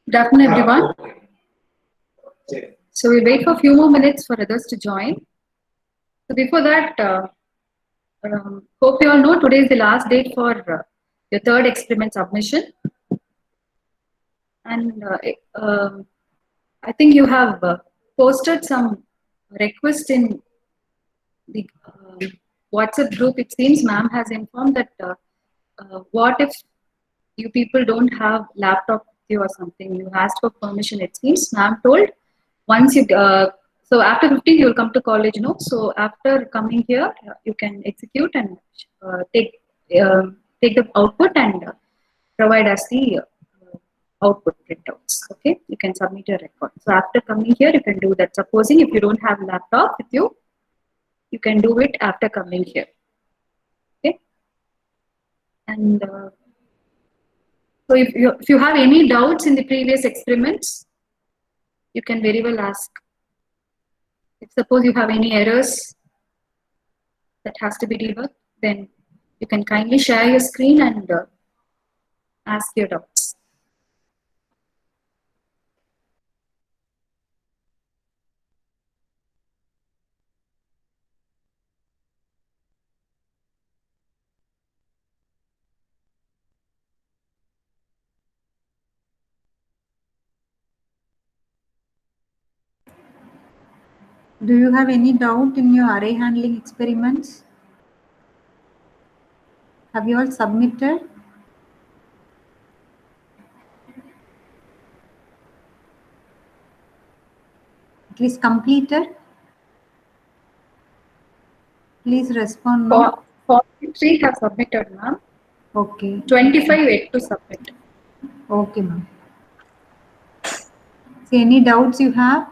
Good afternoon, everyone. So we'll wait for a few more minutes for others to join. So before that, hope you all know today is the last date for your third experiment submission. And I think you have posted some request in the WhatsApp group. It seems ma'am has informed that what if you people don't have laptop with you or something, you asked for permission. It seems ma'am told once you so after 15 you will come to college, no? So after coming here you can execute and take the output and provide us the output printouts. Okay, you can submit your record. So after coming here you can do that. Supposing if you don't have laptop with you, you can do it after coming here. Okay, and so if you have any doubts in the previous experiments, you can very well ask. If suppose you have any errors that has to be debugged, then you can kindly share your screen and ask your doubts. Do you have any doubt in your array handling experiments? Have you all submitted? At least completed? Please respond now. 43 have submitted, ma'am. Okay. 25 yet to submit. Okay, ma'am. So any doubts you have?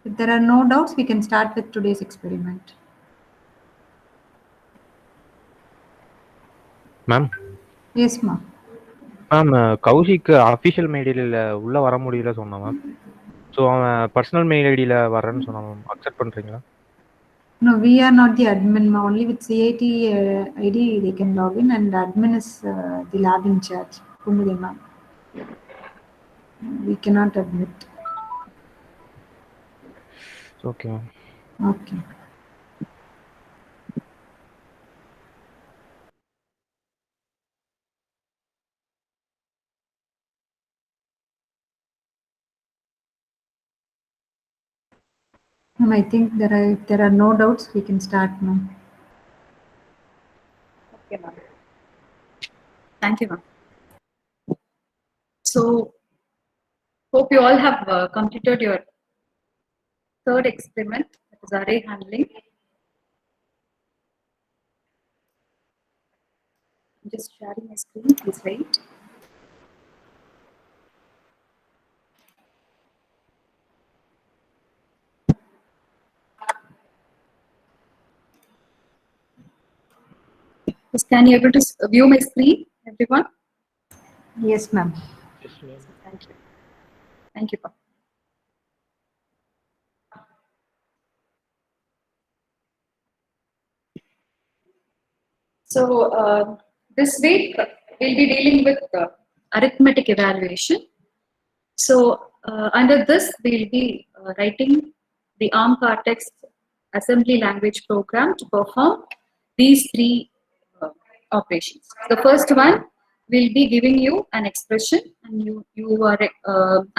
If there are no doubts, we can start with today's experiment. Ma'am? Yes, ma'am. Ma'am, Kaushik official mail ID உள்ள வர முடியல சொன்னா ma'am. So அவன் personal mail ஐடியில் வரேன்னு சொன்னான் ma'am. Accept பண்ணுறீங்களா? No, we are not the admin, ma'am. Only with CIT ID they can log in, and admin is the lab in charge. Kumudi, ma'am. We cannot admit. Okay, ma'am. Okay. I think there are no doubts. We can start now. Okay, ma'am. Thank you, ma'am. So, hope you all have completed your third experiment, that is array handling. I'm just sharing my screen. Please wait. Can you able to view my screen, everyone? Yes, ma'am. Yes, ma'am. Thank you. Thank you, ma'am. So this week we'll be dealing with arithmetic evaluation. So under this we'll be writing the ARM Cortex assembly language program to perform these three operations. The first one will be giving you an expression, and you are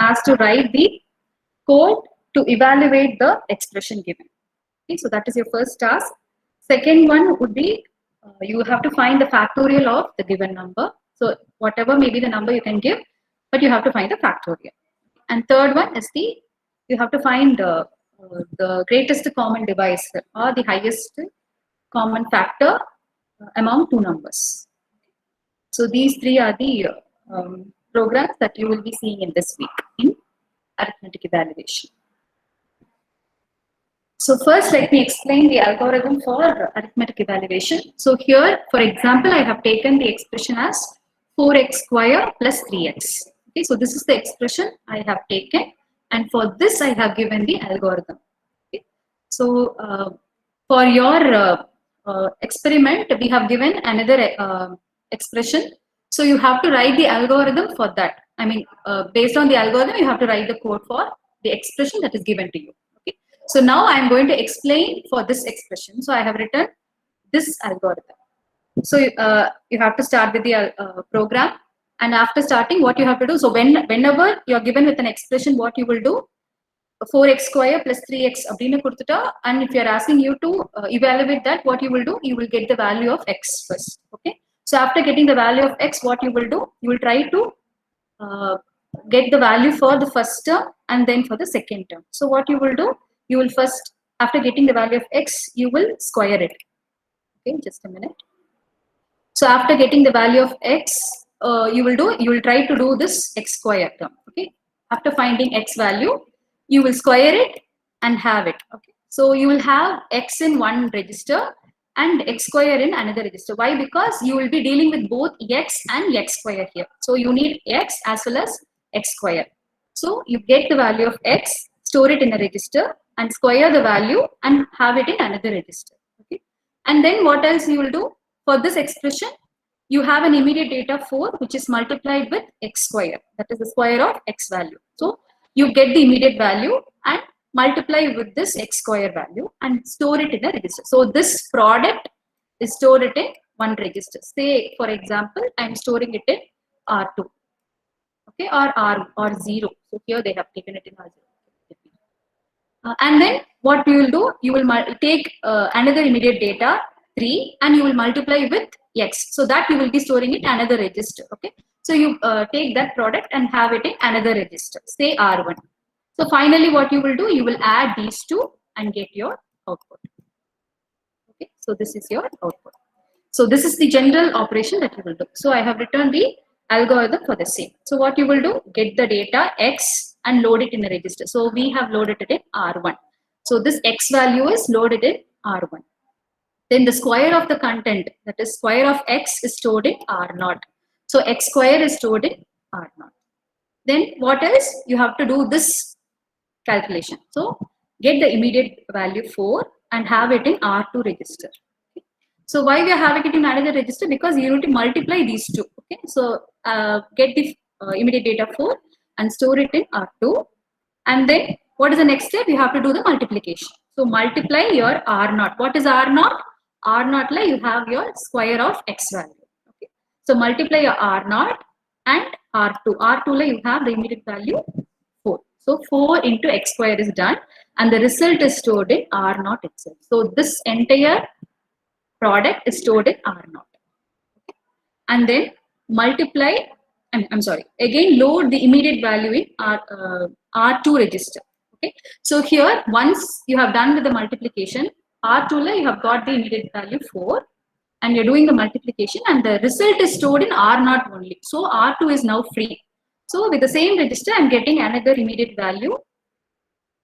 asked to write the code to evaluate the expression given. Okay, so that is your first task. Second one would be you have to find the factorial of the given number. So whatever may be the number you can give, but you have to find the factorial. And third one is you have to find the greatest common divisor or the highest common factor among two numbers. So these three are the programs that you will be seeing in this week in arithmetic evaluation. So first, let me explain the algorithm for arithmetic evaluation. So here, for example, I have taken the expression as 4x square plus 3x. Okay, so this is the expression I have taken, and for this I have given the algorithm. Okay. So for your experiment, we have given another expression. So you have to write the algorithm for that, I mean, based on the algorithm, you have to write the code for the expression that is given to you. Okay. So now I am going to explain for this expression. So I have written this algorithm. So you have to start with the program, and after starting, what you have to do. So whenever you are given with an expression, what you will do, 4x square plus 3x அப்படின்னு கொடுத்துட்டா, and if you are asking you to evaluate that, what you will do, you will get the value of x first. Okay. So after getting the value of x, what you will do, you will try to get the value for the first term and then for the second term. So what you will do, you will first, after getting the value of x, you will square it. Okay, just a minute. So after getting the value of x, you will try to do this x square term. Okay. After finding x value, you will square it and have it. Okay. So you will have x in one register and x square in another register. Why? Because you will be dealing with both x and x square here. So you need x as well as x square. So you get the value of x, store it in a register, and square the value and have it in another register. Okay. And then what else you will do? For this expression, you have an immediate data 4, which is multiplied with x square. That is the square of x value. So you get the immediate value and multiply with this x square value and store it in a register. So this product is stored it in one register. Say, for example, I am storing it in R2. Okay, or 0. So here they have taken it in R0. And then what you will do, you will take another immediate data 3 and you will multiply with x, so that you will be storing it another register. Okay, so you take that product and have it in another register, say R1. So finally what you will do, you will add these two and get your output. Okay, so this is your output. So this is the general operation that you will do. So I have written the algorithm for the same. So what you will do, get the data x and load it in a register. So we have loaded it in R1. So this x value is loaded in R1. Then the square of the content, that is square of x, is stored in R0. So x square is stored in R0. Then what else? You have to do this calculation. So get the immediate value 4 and have it in R2 register. Okay. So why we are having it in another register? Because you need to multiply these two. Okay. So get the immediate data 4 and store it in R2. And then what is the next step? You have to do the multiplication. So multiply your R0. What is R0? R0 la you have your square of x value. Okay. So multiply your R0 and R2. R2 la you have the immediate value 4. So 4 into x square is done and the result is stored in R0 itself. So this entire product is stored in R0. Okay. And then multiply, I'm sorry, again load the immediate value in R2 register. Okay. So here once you have done with the multiplication, R2 la you have got the immediate value 4 and you're doing the multiplication and the result is stored in R0 only. So R2 is now free. So with the same register, I'm getting another immediate value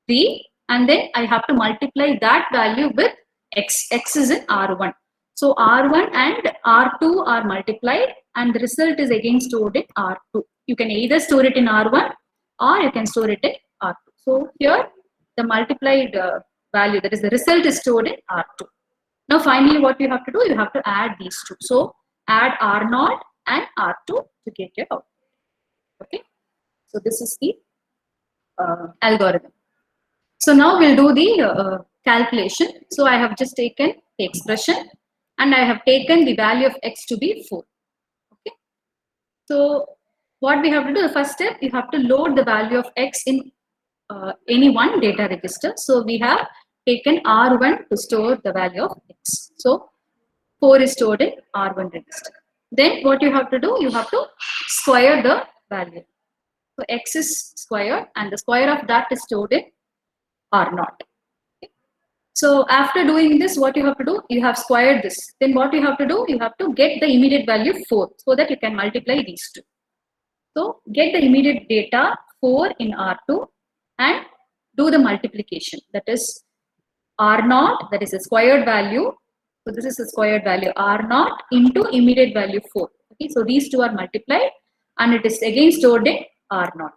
3 and then I have to multiply that value with x. X is in R1. So R1 and R2 are multiplied and the result is again stored in R2. You can either store it in R1 or you can store it in R2. So here the multiplied value, that is the result, is stored in R2. Now finally what you have to do, you have to add these two. So add R0 and R2 to get your output. Okay. So this is the algorithm. So now we'll do the calculation. So I have just taken the expression and I have taken the value of x to be 4. Okay. So what we have to do, the first step, you have to load the value of x in any one data register. So we have taken R1 to store the value of x. So 4 is stored in R1 register. Then what you have to do, you have to square the value. So x is squared and the square of that is stored in R0. Okay. So after doing this, what you have to do, you have squared this. Then what you have to do, you have to get the immediate value 4 so that you can multiply these two. So get the immediate data 4 in R2 and do the multiplication. That is R0, that is a squared value. So this is a squared value R0 into immediate value 4. Okay, so these two are multiplied and it is again stored in R0.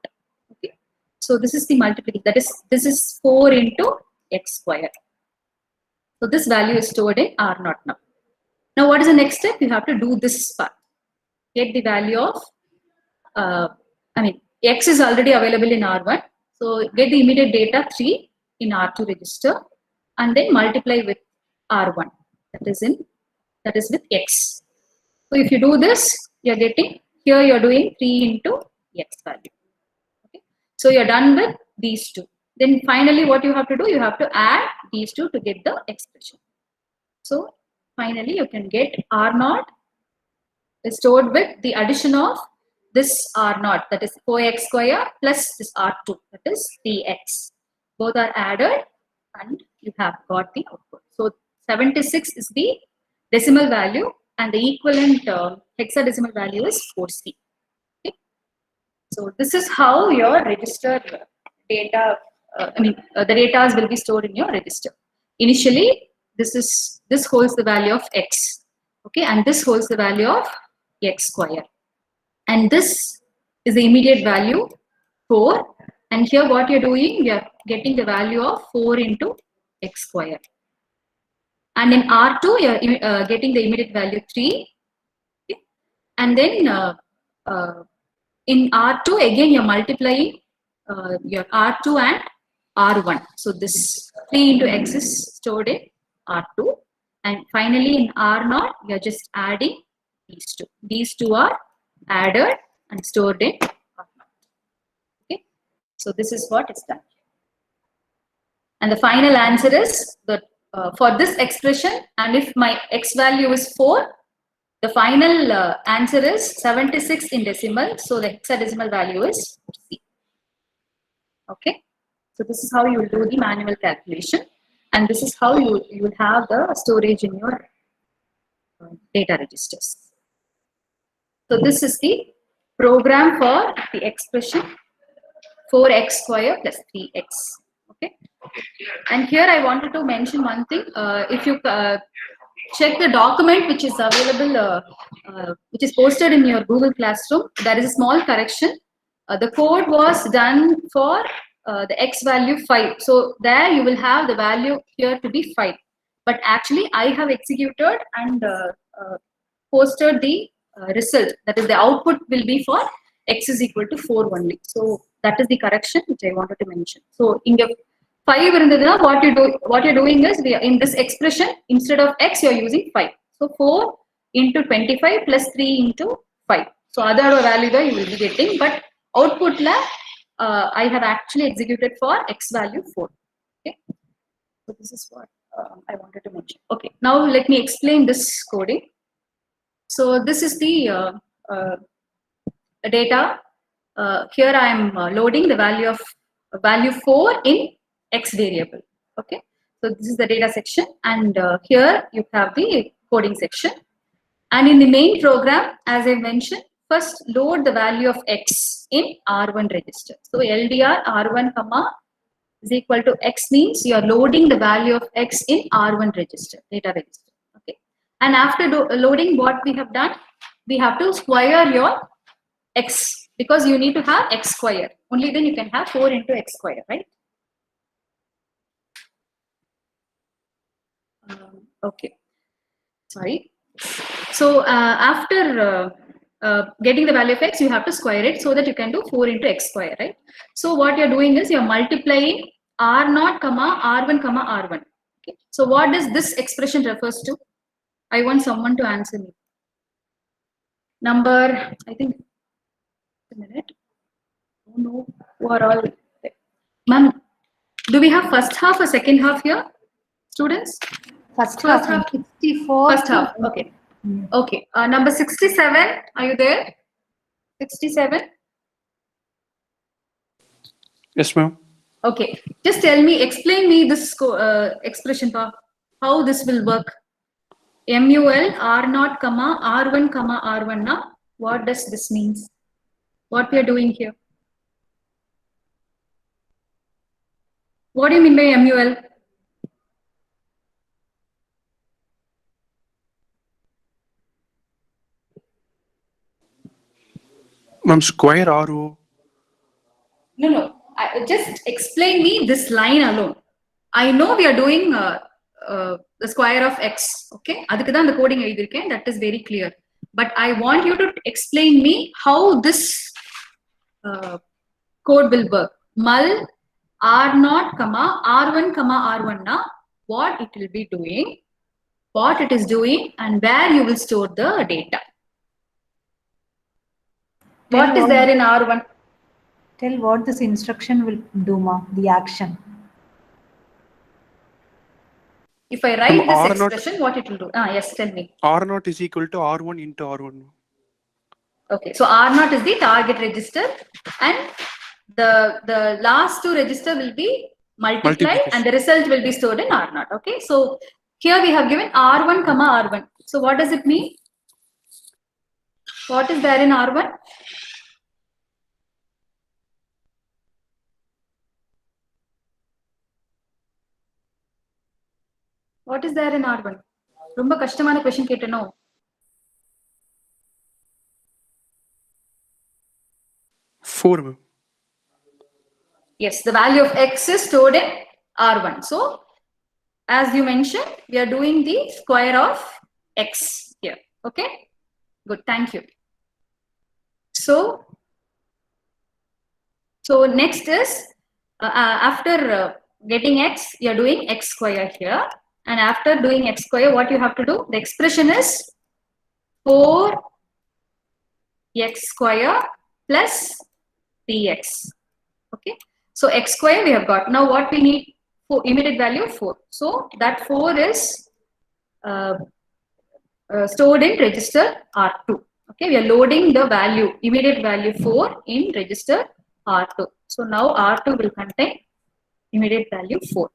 Okay, so this is the multiplication. That is, this is 4 into x squared. So this value is stored in R0 now. Now what is the next step? You have to do this part. Get the value of I mean, X is already available in R1. So get the immediate data 3 in R2 register and then multiply with R1. That is with X. So if you do this, you're getting, here you're doing 3 into X value. Okay. So you're done with these two. Then finally what you have to do, you have to add these two to get the expression. So finally you can get R0 is stored with the addition of this R0, that is 4x square plus this R2, that is 3x. Both are added and you have got the output. So 76 is the decimal value and the equivalent hexadecimal value is 4c. Okay. So this is how your register data, the data will be stored in your register. Initially, this holds the value of x, okay, and this holds the value of x square, and this is the immediate value 4, and here what you're doing, you're getting the value of 4 into x square, and in R2 you're getting the immediate value 3, okay? And then in R2 again you're multiplying your R2 and R1. So this 3 into x is stored in R2, and finally in R0 you're just adding these two. These two are added and stored in R0. Okay, so this is what is done. And the final answer is that for this expression, and if my x value is 4, the final answer is 76 in decimal. So the hexadecimal value is C. Okay, so this is how you will do the manual calculation, and this is how you will have the storage in your data registers. So this is the program for the expression 4x square plus 3x. Okay, and here I wanted to mention one thing. If you check the document which is available, which is posted in your Google Classroom, there is a small correction. The code was done for the x value 5. So there you will have the value here to be 5. But actually I have executed and posted the result. That is, the output will be for x is equal to 4 only. So that is the correction which I wanted to mention. So in your 5 what you're doing is, in this expression, instead of x you're using 5. So 4 into 25 plus 3 into 5. So other value that you will be getting, but output la I have actually executed for x value 4. Okay, so this is what I wanted to mention. Okay, now let me explain this coding. So this is the data. Here I am loading the value 4 in x variable. Okay, so this is the data section, and here you have the coding section. And in the main program, as I mentioned, first load the value of x in R1 register. So LDR R1 comma is equal to x means you are loading the value of x in R1 register, data register. Okay, and after loading, what we have done, we have to square your x, because you need to have x square. Only then you can have 4 into x square, right? Okay, sorry. So after getting the value of x, you have to square it so that you can do 4 into x square, right? So what you're doing is you're multiplying R0 comma R1 comma R1. Okay, so what does this expression refers to? I want someone to answer me. Number, I think, a minute. Oh no, who are all there? Ma'am, do we have first half or second half here, students? First half, 64. First half, okay. Okay, number 67, are you there? 67? Yes, ma'am. Okay, just tell me, explain me this expression, how this will work. MUL R0 comma R1 comma R1 now. What does this means? What we are doing here? What do you mean by MUL? Ma'am, square RO. No. Just explain me this line alone. I know we are doing the square of x. Okay, adukku dhaan the coding எழுதிருக்கேன். That is very clear. But I want you to explain me how this code will work. Mul R0, R1, R1 na, what it will be doing, what it is doing, and where you will store the data. What is there in R1? Tell what this instruction will do, ma, the action. If I write this R0 expression, what it will do? Yes, tell me. R0 is equal to R1 into R1. Okay, so R0 is the target register, and the last two register will be multiplied, and the result will be stored in R0. Okay, so here we have given R1, R1. So what does it mean? What is there in R1? What is there in R1? ரொம்ப கஷ்டமான question கேட்டனோ? Four, ma'am. Yes, the value of x is stored in R1. So, as you mentioned, we are doing the square of x here. Okay, good, thank you. So next is after getting x, you are doing x square here, and after doing x square, what you have to do? The expression is 4x square plus 3x. Okay, so x square we have got. Now what we need for immediate value 4. So that 4 is stored in register R2. Okay, we are loading the value, immediate value 4 in register R2. So now R2 will contain immediate value 4.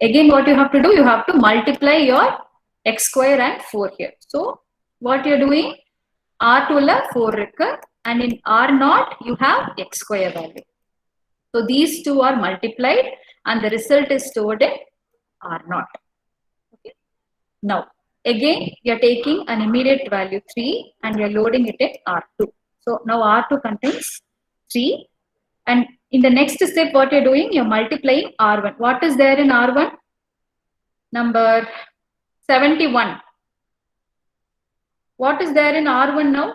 Again, what you have to do, you have to multiply your x square and 4 here. So what you are doing, R2 la 4 irukku, and in R0 you have x square value. So these two are multiplied and the result is stored in R0. Okay. Now again you are taking an immediate value 3 and you are loading it in R2. So now R2 contains 3, and in the next step what you are doing, you are multiplying R1. What is there in R1? Number 71. What is there in R1 now?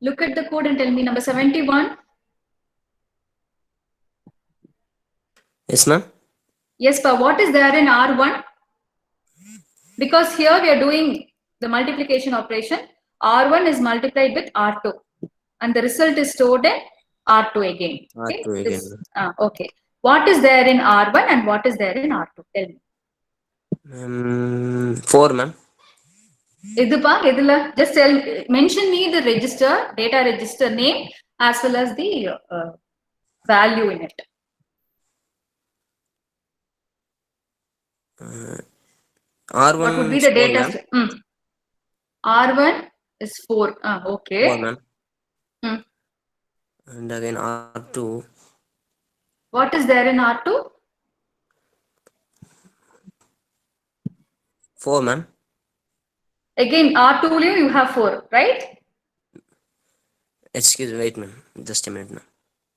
Look at the code and tell me. Number 71. Yes, ma'am. Yes, but what is there in R1? Because here we are doing the multiplication operation. R1 is multiplied with R2, and the result is stored in R2 again. Okay? R2 again. Okay. What is there in R1 and what is there in R2? Tell me. 4, ma'am. Just tell, mention me the register, data register name as well as the value in it. R1 What would be the data? R1 is 4. Okay. 4, ma'am. And again R2. What is there in R2? 4, ma'am. Again, R2 you have 4, right? Excuse me, wait, ma'am. Just a minute, ma'am.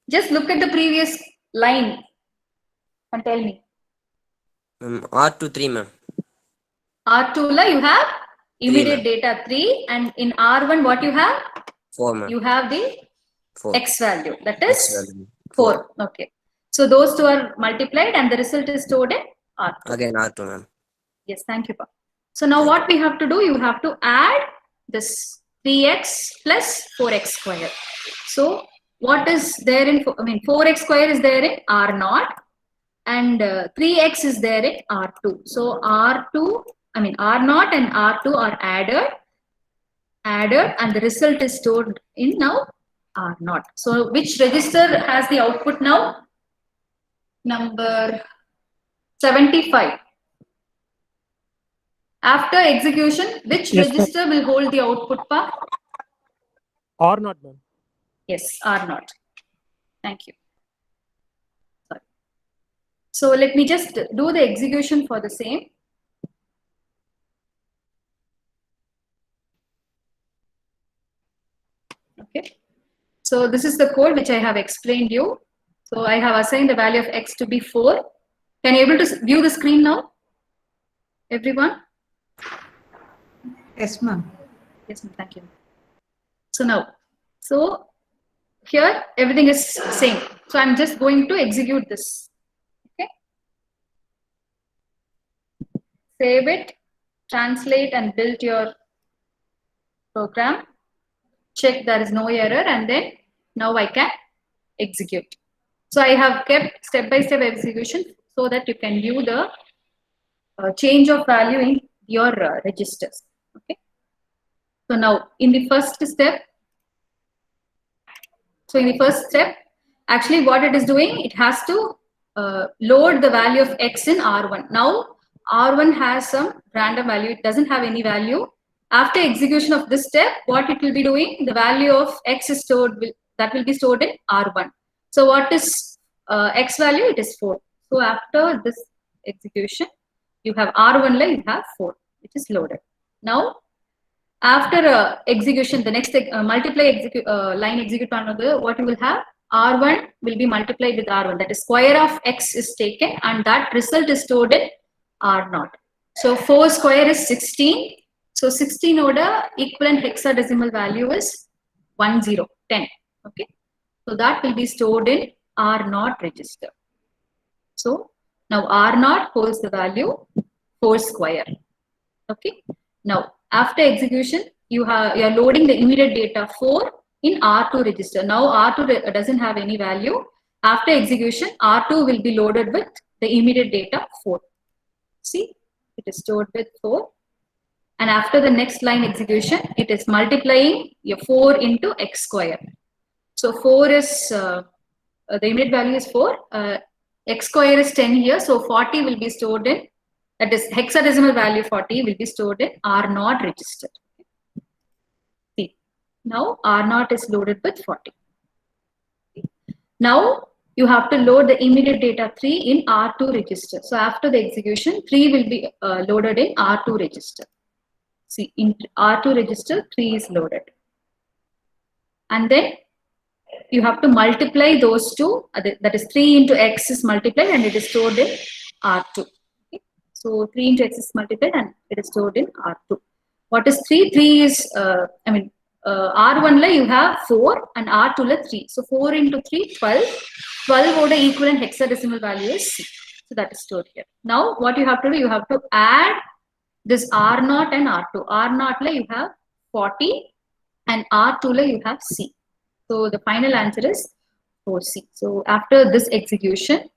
Just look at the previous line and tell me. R2 3, ma'am. R2 you have immediate data 3, and in R1 what you have? 4, ma'am. You have the 4. x value, that is X value. 4. Okay. So those two are multiplied and the result is stored in R2. Again R2, ma'am. Yes, thank you, Pa. So now what we have to do, you have to add this 3x plus 4x square. So what is there in, 4x square is there in R0, and 3x is there in R2. So R0 and R2 are added, and the result is stored in now R0. So which register has the output now? Number 75. After execution, which register will hold the output, Pa? R0, ma'am. Yes, R0. Thank you. Sorry. So let me just do the execution for the same. Okay. So this is the code which I have explained you. So I have assigned the value of x to be 4. Can you able to view the screen now? Everyone? Yes, ma'am. Yes, ma'am. Thank you. So now, so here everything is same. So I'm just going to execute this. Okay. Save it, translate and build your program. Check there is no error, and then now I can execute. So I have kept step-by-step execution so that you can view the change of value in your registers. Okay. So now in the first step, actually what it is doing, it has to load the value of x in R1. Now R1 has some random value, it doesn't have any value. After execution of this step, what it will be doing, the value of x is stored, that will be stored in R1. So what is x value? It is 4. So after this execution, you have R1 line, you have 4, which is loaded. Now after execution, the next multiply line execute another, what you will have, R1 will be multiplied with R1, that is square of x is taken, and that result is stored in R0. So 4 square is 16. So 16 order equivalent hexadecimal value is 10, 10. Okay. So that will be stored in R0 register. So now R0 holds the value 4 square. Okay. Now after execution, you are loading the immediate data 4 in R2 register. Now R2 doesn't have any value. After execution, R2 will be loaded with the immediate data 4. See, it is stored with 4. And after the next line execution, it is multiplying your 4 into x square. So 4 is, the immediate value is 4. X square is 10 here. So 40 will be stored in, that is hexadecimal value 40 will be stored in R0 register. See, now R0 is loaded with 40. Now you have to load the immediate data 3 in R2 register. So after the execution, 3 will be loaded in R2 register. See, in R2 register, 3 is loaded. And then you have to multiply those two, that is 3 into x is multiplied and it is stored in R2. Okay. So 3 into x is multiplied and it is stored in R2. What is 3? 3 is, R1 la you have 4 and R2 la 3. So 4 into 3, 12. 12 order equivalent hexadecimal value is 6. So that is stored here. Now what you have to do, you have to add this R0 and R2. R0 la you have 40 and R2 la you have C. So the final answer is 4C. So after this execution,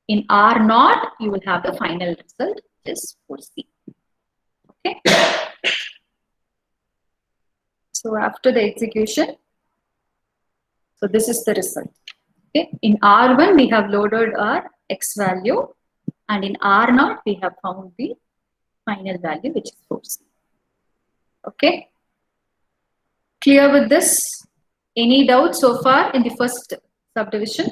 in R0, you will have the final result, which is 4C. Okay. So after the execution, so this is the result. Okay. In R1, we have loaded our x value, and in R0, we have found the final value, which is 4C. Okay. Clear with this? Any doubts so far in the first subdivision?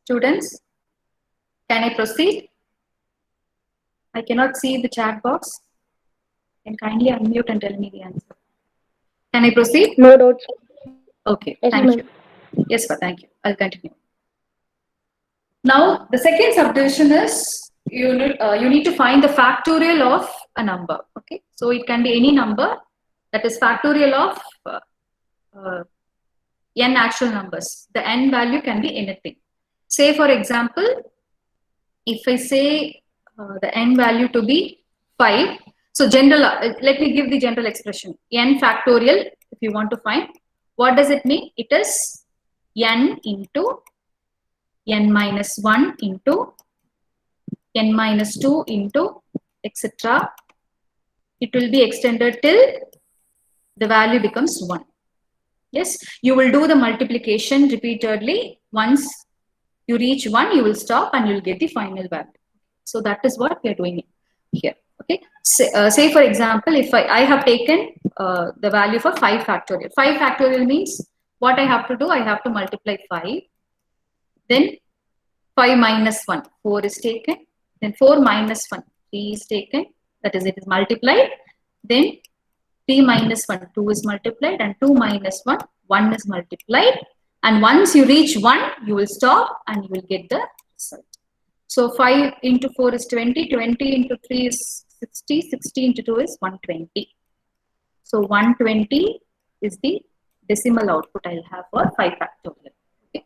Students, can I proceed? I cannot see the chat box. Can kindly unmute and tell me the answer. Can I proceed? No doubts. Okay, Yes, thank ma'am. you. Yes, sir, thank you. I'll continue. Now, the second subdivision is you need to find the factorial of a number. Okay, so it can be any number, that is factorial of n actual numbers. The n value can be anything. Say for example, if I say the n value to be 5, so general, let me give the general expression, n factorial, if you want to find, what does it mean? It is n into n minus 1 into n minus 2 into etc. It will be extended till the value becomes 1. Yes, you will do the multiplication repeatedly. Once you reach 1, you will stop and you will get the final value. So that is what we are doing here. Okay. Say for example, if I have taken the value for 5 factorial. 5 factorial means what I have to do, I have to multiply 5. Then 5 minus 1, 4 is taken. Then 4 minus 1, 3 is taken. That is, it is multiplied. Then 3 minus 1, 2 is multiplied. And 2 minus 1, 1 is multiplied. And once you reach 1, you will stop and you will get the result. So 5 into 4 is 20, 20 into 3 is 60, 60 into 2 is 120. So 120 is the decimal output I'll have for 5 factorial. Okay.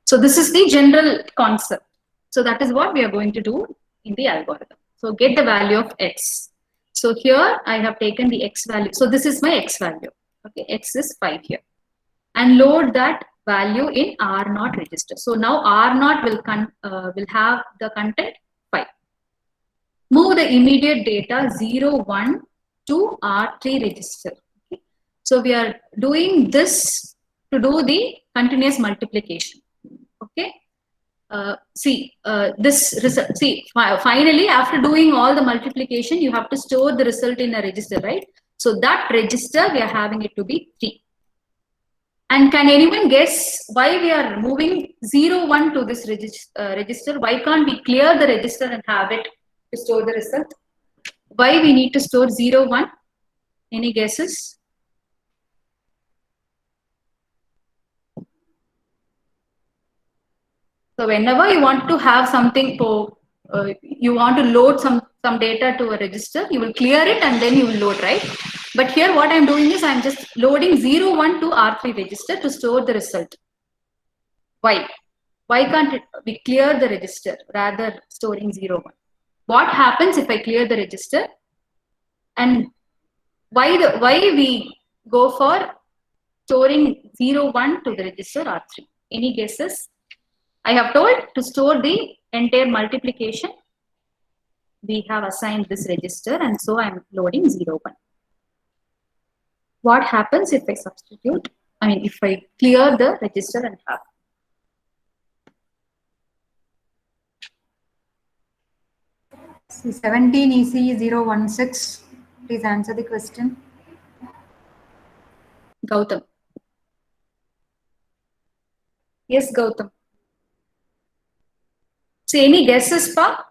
So this is the general concept. So that is what we are going to do in the algorithm. So get the value of x. So here I have taken the x value. So this is my x value. Okay, x is 5 here. And load that value in R0 register. So now R0 will have the content 5. Move the immediate data 0, 1 to R3 register. Okay. So we are doing this to do the continuous multiplication. Okay. This result. Finally, after doing all the multiplication, you have to store the result in a register, right? So that register we are having it to be 3. And can anyone guess why we are moving 0, 1 to this register? Why can't we clear the register and have it to store the result? Why we need to store 0, 1? Any guesses? So whenever you want to have something, you want to load some data to a register, you will clear it and then you will load, right? But here what I'm doing is I'm just loading 0, 1 to R3 register to store the result. Why? Why can't we clear the register rather storing 0, 1? What happens if I clear the register? And why we go for storing 0, 1 to the register R3? Any guesses? I have told to store the entire multiplication. We have assigned this register and so I'm loading 0, 1. What happens if I substitute? I mean, if I clear the register and have? See, 17 EC 016. Please answer the question. Gautam. Yes, Gautam. So any guesses, Pa?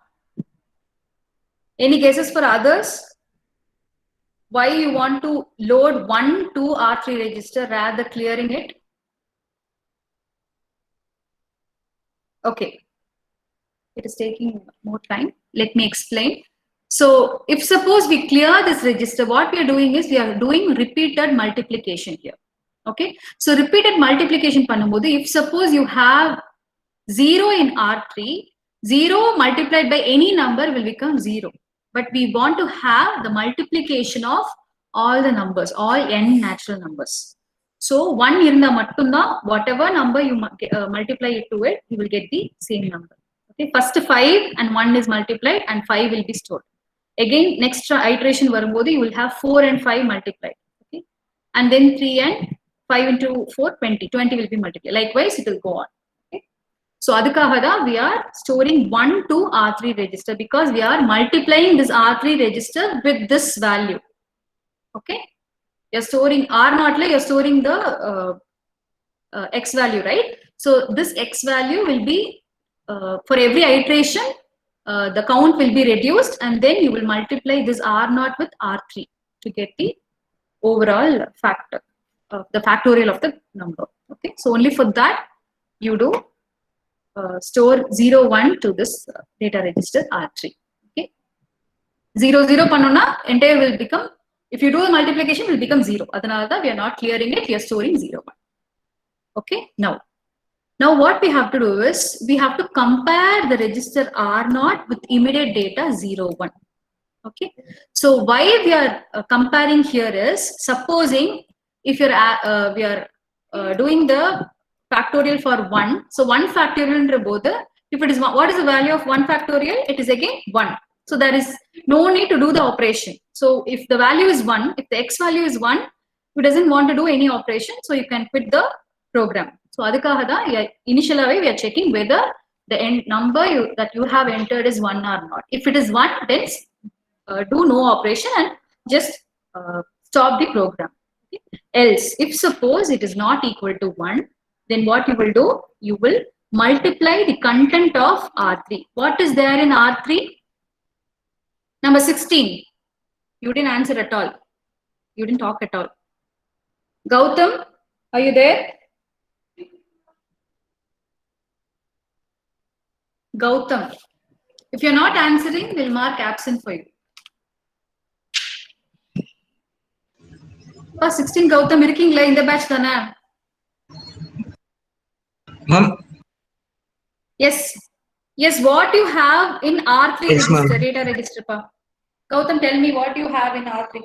Any guesses for others? Why you want to load 1 to R3 register rather clearing it? Okay. It is taking more time. Let me explain. So if suppose we clear this register, what we are doing is we are doing repeated multiplication here. Okay. So repeated multiplication pannumbodhu, if suppose you have 0 in R3, 0 multiplied by any number will become 0. But we want to have the multiplication of all the numbers, all n natural numbers. So 1 irundha mattumda, whatever number you multiply it to it, you will get the same number. Okay, first 5 and 1 is multiplied and 5 will be stored. Again, next iteration varumbodhu, you will have 4 and 5 multiplied. Okay, and then 3 and 5 into 4, 20. 20 will be multiplied. Likewise, it will go on. Okay, so adukavada we are storing 1 to R3 register because we are multiplying this R3 register with this value. Okay, you're storing R0, you're storing the x value, right? So this x value will be for every iteration, the count will be reduced and then you will multiply this R0 with R3 to get the overall factor, the factorial of the number. Okay, so only for that you do store 0, 1 to this data register R3. Okay, 0, 0 pannona, entire will become, if you do the multiplication, will become 0. Adanalada we are not clearing it, we are storing 0, 1. Okay, now what we have to do is, we have to compare the register R0 with immediate data 0, 1. Okay, so why we are comparing here is, supposing if you're we are doing the factorial for 1, so 1 factorial, if it is what is the value of 1 factorial? It is again 1. So there is no need to do the operation. So if the value is 1, if the x value is 1, you doesn't want to do any operation, so you can quit the program. So adukavada initially we are checking whether the end number that you have entered is 1 or not. If it is 1, then do no operation and just stop the program. Okay? Else, if suppose it is not equal to 1, then what you will do? You will multiply the content of R3. What is there in R3? Number 16. You didn't answer at all. You didn't talk at all. Gautam, are you there? Gautam. If you're not answering, we'll mark absent for you. 16 Gautam இருக்கீங்களா இந்த batch தானே? Ma'am. Yes. Yes, what you have in R3 Yes, register, ma'am. data register pa. Gautam, tell me what you have in R3.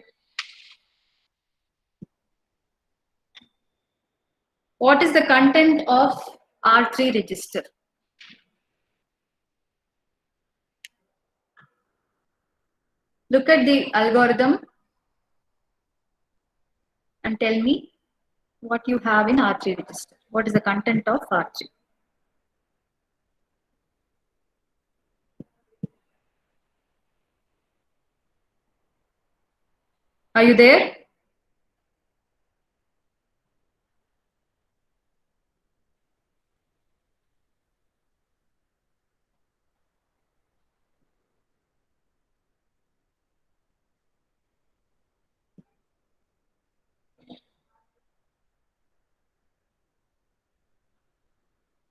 What is the content of R3 register? Look at the algorithm and tell me what you have in R3 register. What is the content of R3? Are you there?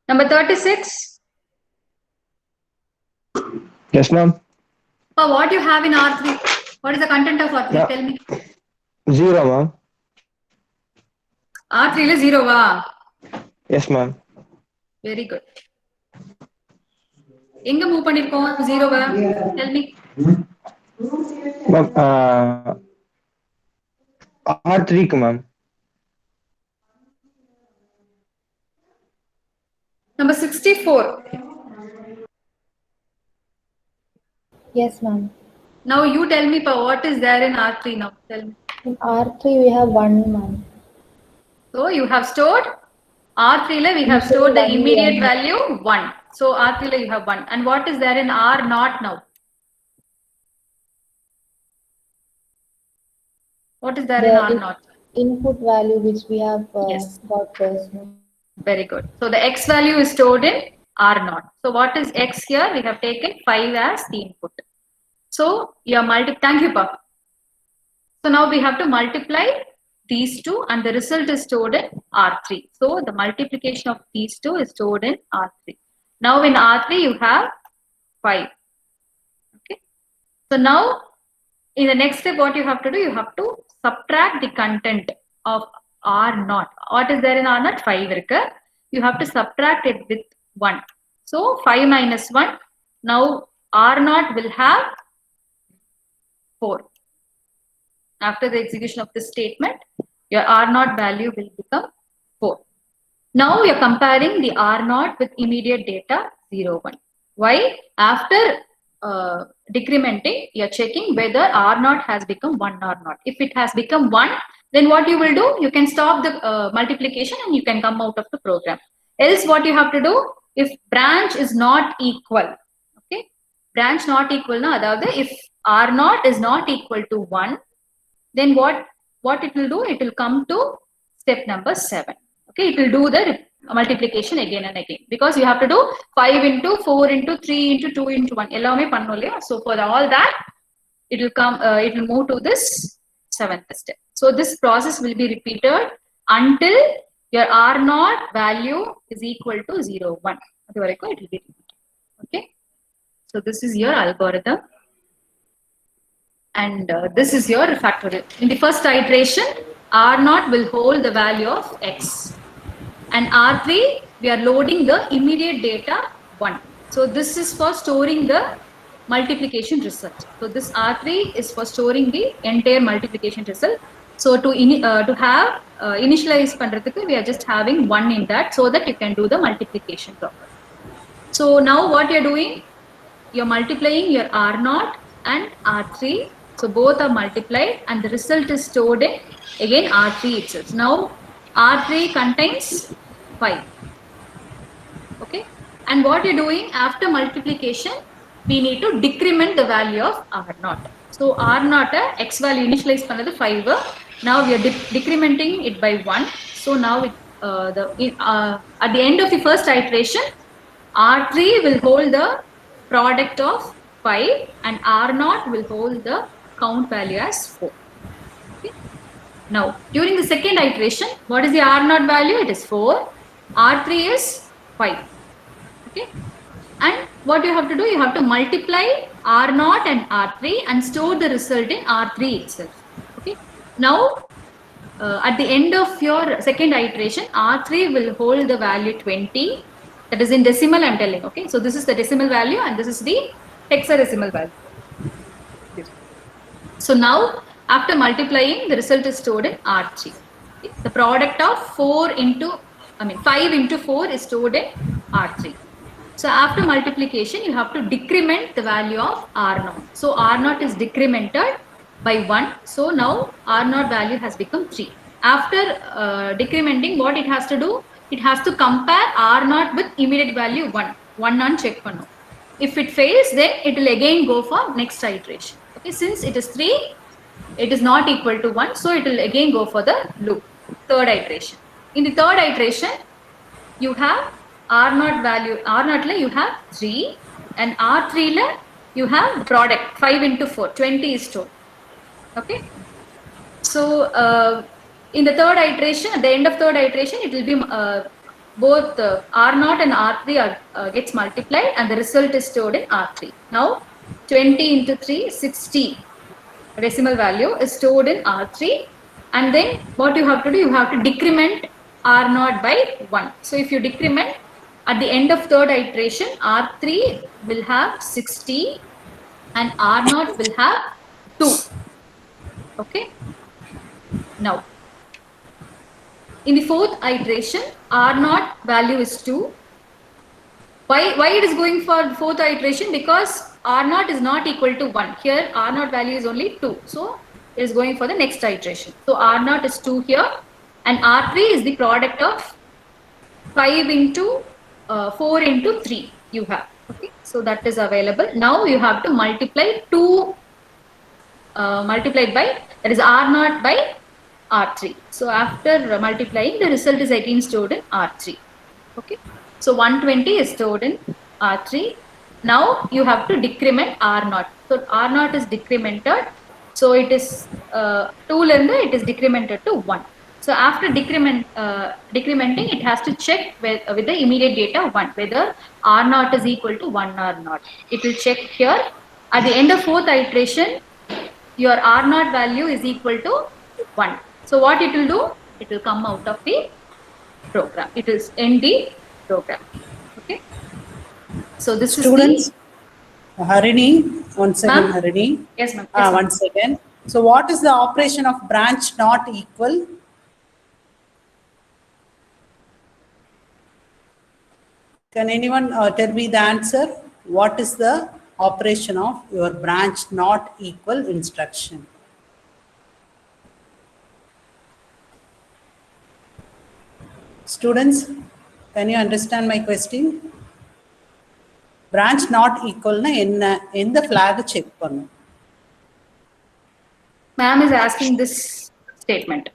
Number 36. Yes, ma'am. What you have in R3? What is the content of R3? Yeah. Tell me. 0, ma'am. R3 is 0 va? Yes, ma'am. Very good. எங்க move பண்ணிருக்கோம் 0 வா? Tell me. Ma'am, R3 க்கு ma'am. Number 64. Yes, ma'am. Now you tell me what is there in R3 now. Tell me. In R3 we have 1, ma'am. So you have stored R3 la we have stored the immediate value 1. So R3 la you have 1. And what is there in R not now? What is there in R not? Input value which we have Yes. got first, ma'am. Very good. So the X value is stored in R naught. So what is X here? We have taken 5 as the input. So your thank you, Pa. So now we have to multiply these two and the result is stored in R3. So the multiplication of these two is stored in R3. Now in R3 you have 5. Okay. So now in the next step what you have to do, you have to subtract the content of R naught. What is there in R naught? 5 irukku. You have to subtract it with 1. So 5 minus 1. Now R naught will have 4. After the execution of this statement, your R naught value will become 4. Now you are comparing the R naught with immediate data 0, 1. Why? After decrementing, you are checking whether R naught has become 1 or not. If it has become 1, then what you will do? You can stop the multiplication and you can come out of the program. Else what you have to do? If branch is not equal, okay? Branch not equal, na, if R naught is not equal to 1, then what it will do? It will come to step number 7. Okay, it will do the multiplication again and again because you have to do 5 into 4 into 3 into 2 into 1. Ellame pannolaya. So for all that, it will come. It will move to this 7th step. So this process will be repeated until your R naught value is equal to 0, 1. It will be repeated. Okay. So this is your algorithm. And this is your factorial. In the first iteration, R naught will hold the value of X. And R3, we are loading the immediate data 1. So this is for storing the multiplication result. So this R3 is for storing the entire multiplication result. So to have initialize pandradhukku, we are just having 1 in that so that you can do the multiplication properly. So now what you're doing, you're multiplying your R naught and R3. So both are multiplied and the result is stored in again R3 itself. Now R3 contains 5. Okay. And what you're doing after multiplication, we need to decrement the value of R naught. So R naught X value initialize pannadhu 5. Now we are decrementing it by 1. So now at the end of the first iteration, R3 will hold the product of 5 and R naught will hold the count value as 4. Okay. Now during the second iteration, what is the R naught value? It is 4. R3 is 5. Okay. And what you have to do, you have to multiply R0 and R3 and store the result in R3 itself. Okay. Now, at the end of your second iteration, R3 will hold the value 20. That is in decimal, I'm telling. Okay. So this is the decimal value and this is the hexadecimal value. So now, after multiplying, the result is stored in R3. Okay. The product of 5 into 4 is stored in R3. So after multiplication, you have to decrement the value of R0. So R0 is decremented by 1. So now R0 value has become 3. After decrementing, what it has to do? It has to compare R0 with immediate value 1. 1 on check pannu. If it fails, then it will again go for next iteration. Okay, since it is 3, it is not equal to 1. So it will again go for the loop, third iteration. In the third iteration, you have R0 value, R0 la you have 3 and R3 la you have product 5 into 4, 20 is stored. Okay. So in the third iteration, at the end of third iteration, it will be both R0 and R3 gets multiplied and the result is stored in R3. Now 20 into 3, 60 decimal value is stored in R3 and then what you have to do, you have to decrement R0 by 1. So if you decrement, at the end of third iteration, R3 will have 60 and R0 will have 2. Okay. Now, in the fourth iteration, R0 value is 2. Why it is going for fourth iteration? Because R0 is not equal to 1. Here, R0 value is only 2. So, it is going for the next iteration. So, R0 is 2 here and R3 is the product of 5 into 4 into 3 you have. Okay. So, that is available. Now, you have to multiply 2 multiplied by, that is R0 by R3. So, after multiplying, the result is again stored in R3. Okay. So, 120 is stored in R3. Now, you have to decrement R0. So, R0 is decremented. So, it is 2 and it is decremented to 1. So, after decrementing, it has to check with the immediate data 1, whether R0 is equal to 1 or not. It will check here. At the end of fourth iteration, your R0 value is equal to 1. So, what it will do? It will come out of the program. It will end the program. Okay. So, this Students, is the Harini, one second, Ma'am? Harini. Yes, ma'am. Yes, One second. So, what is the operation of branch not equal? Can anyone tell me the answer? What is the operation of your branch not equal instruction? Students, can you understand my question? Branch not equal na in the flag check pannu. Ma'am is asking this statement.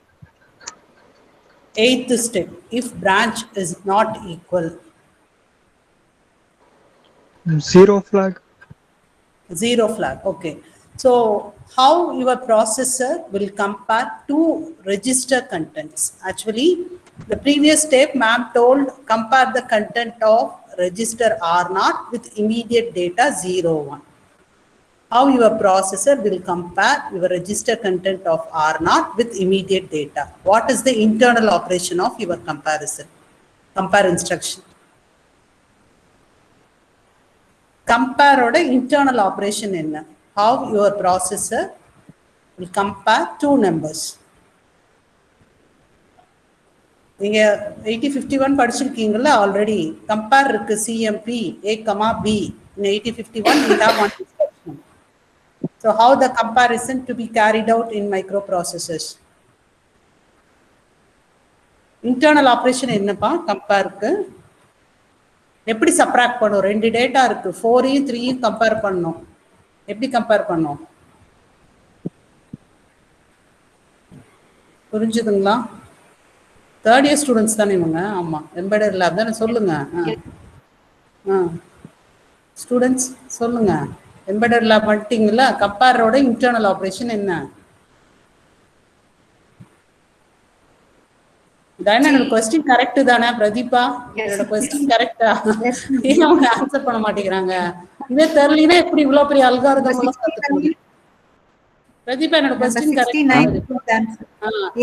Eighth step, if branch is not equal. Zero flag. Zero flag, okay. So how your processor will compare two register contents? Actually, the previous step, ma'am told compare the content of register R0 with immediate data 01. How your processor will compare your register content of R0 with immediate data? What is the internal operation of your comparison? Compare instruction. Compare oda internal operation enna? How your processor will compare two numbers. நீங்க 8051 படிச்சிருக்கீங்கல்ல already compare இருக்கு CMP A, B in 8051 we have one instruction. So how the comparison to be carried out in microprocessors? Internal operation என்னப்பா compare க்கு எப்படி subtract பண்ணும்? ரெண்டு data இருக்கு 4 3 compare பண்ணோம். எப்படி கம்பேர் பண்ணோம்? புரிஞ்சுதுங்களா? தேர்ட் இயர் ஸ்டூடெண்ட்ஸ் தானே இவங்க? ஆமா, எம்பெடட் லேப் தானே. சொல்லுங்க ஸ்டூடெண்ட்ஸ், சொல்லுங்க. எம்பெடட் லேப் பண்ணிட்டீங்களா? கம்பேரோட இன்டர்னல் ஆப்ரேஷன் என்ன? Then என்னோட கொஸ்டின் கரெக்ட் தானே பிரதீபா? என்னோட கொஸ்டின் கரெக்டா? ஏன் அவங்க ஆன்சர் பண்ண மாட்டேங்கிறாங்க? இதே தெரியலனா எப்படி இவ்வளவு பெரிய அல்காரிதம் எல்லாம் கத்துக்க முடியும்? பிரதீபா என்னோட கொஸ்டின் கரெக்டா?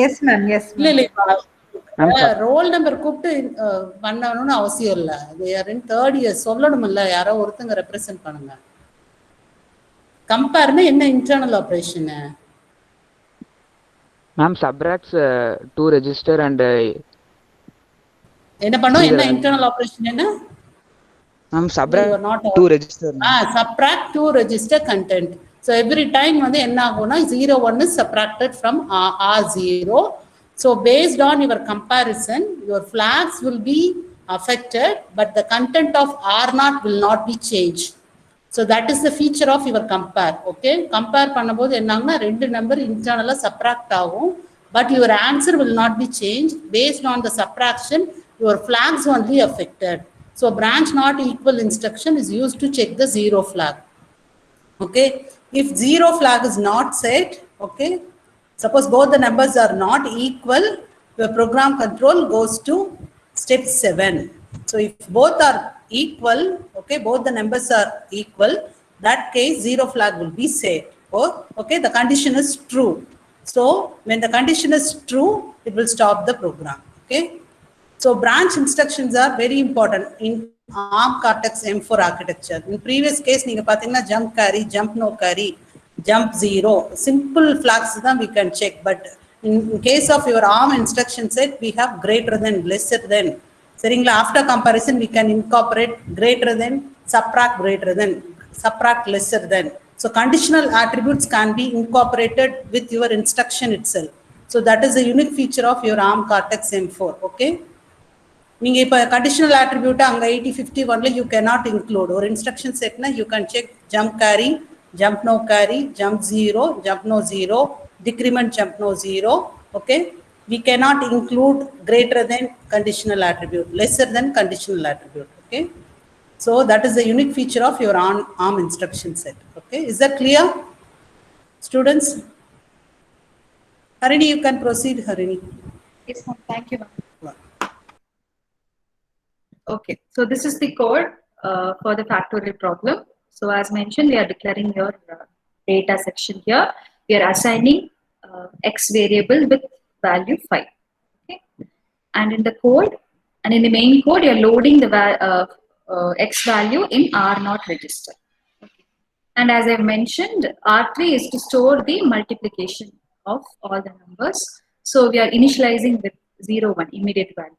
Yes ma'am, yes ma'am. இல்ல ரோல் நம்பர் கூப்பிட்டு பண்ணணும்னு அவசியம் இல்ல. they are in third year சொல்லணும்ல, யாரோ ஒருத்தங்க ரெப்ரசன்ட் பண்ணுங்க. கம்பேர்னா என்ன internal operation? Ma'am, subtracts 2 register and என்ன பண்ணும்? என்ன இன்டர்னல் ஆபரேஷன் என்ன? Ma'am, subtract 2 register. Subtract 2 register content. So every time வந்து என்ன ஆகும்னா 0 1 is subtracted from R0. So based on your comparison, your flags will be affected, but the content of R0 will not be changed. So that is the feature of your compare. Okay, compare பண்ணும்போது என்னன்னா ரெண்டு number இன்டர்னலா subtract ஆகும், but your answer will not be changed. Based on the subtraction, your flags won't be affected. So branch not equal instruction is used to check the zero flag. Okay, if zero flag is not set, okay, suppose both the numbers are not equal, the program control goes to step 7. So if both are equal, okay, both the numbers are equal, that case zero flag will be set. Or okay, the condition is true. So when the condition is true, it will stop the program. Okay, so branch instructions are very important in ARM Cortex M4 architecture. In previous case நீங்க பாத்தீங்கன்னா jump carry, jump no carry, jump 0, simple flags that we can check. But in case of your ARM instruction set, we have greater than, lesser than. சரிங்களா? After comparison, we can incorporate greater than, subtract greater than, subtract lesser than. So conditional attributes can be incorporated with your instruction itself. So that is a unique feature of your ARM Cortex M4. Okay. நீங்க இப்ப conditional attribute அங்க 8051ல you cannot include. ஒரு instruction setனா you can check jump carry, jump no carry, jump 0, jump no 0, decrement jump no 0. Okay, we cannot include greater than conditional attribute, lesser than conditional attribute. Okay, so that is the unique feature of your ARM instruction set. Okay, is that clear, students? Harini, you can proceed. Harini. Yes, ma'am. Thank you, ma'am. Okay, so this is the code for the factorial problem. So as mentioned, we are declaring your data section here. We are assigning x variable with value 5. Okay, and in the code, and in the main code, you are loading the x value in R0 register. Okay. And as I mentioned, R3 is to store the multiplication of all the numbers. So we are initializing with 0 1 immediate value.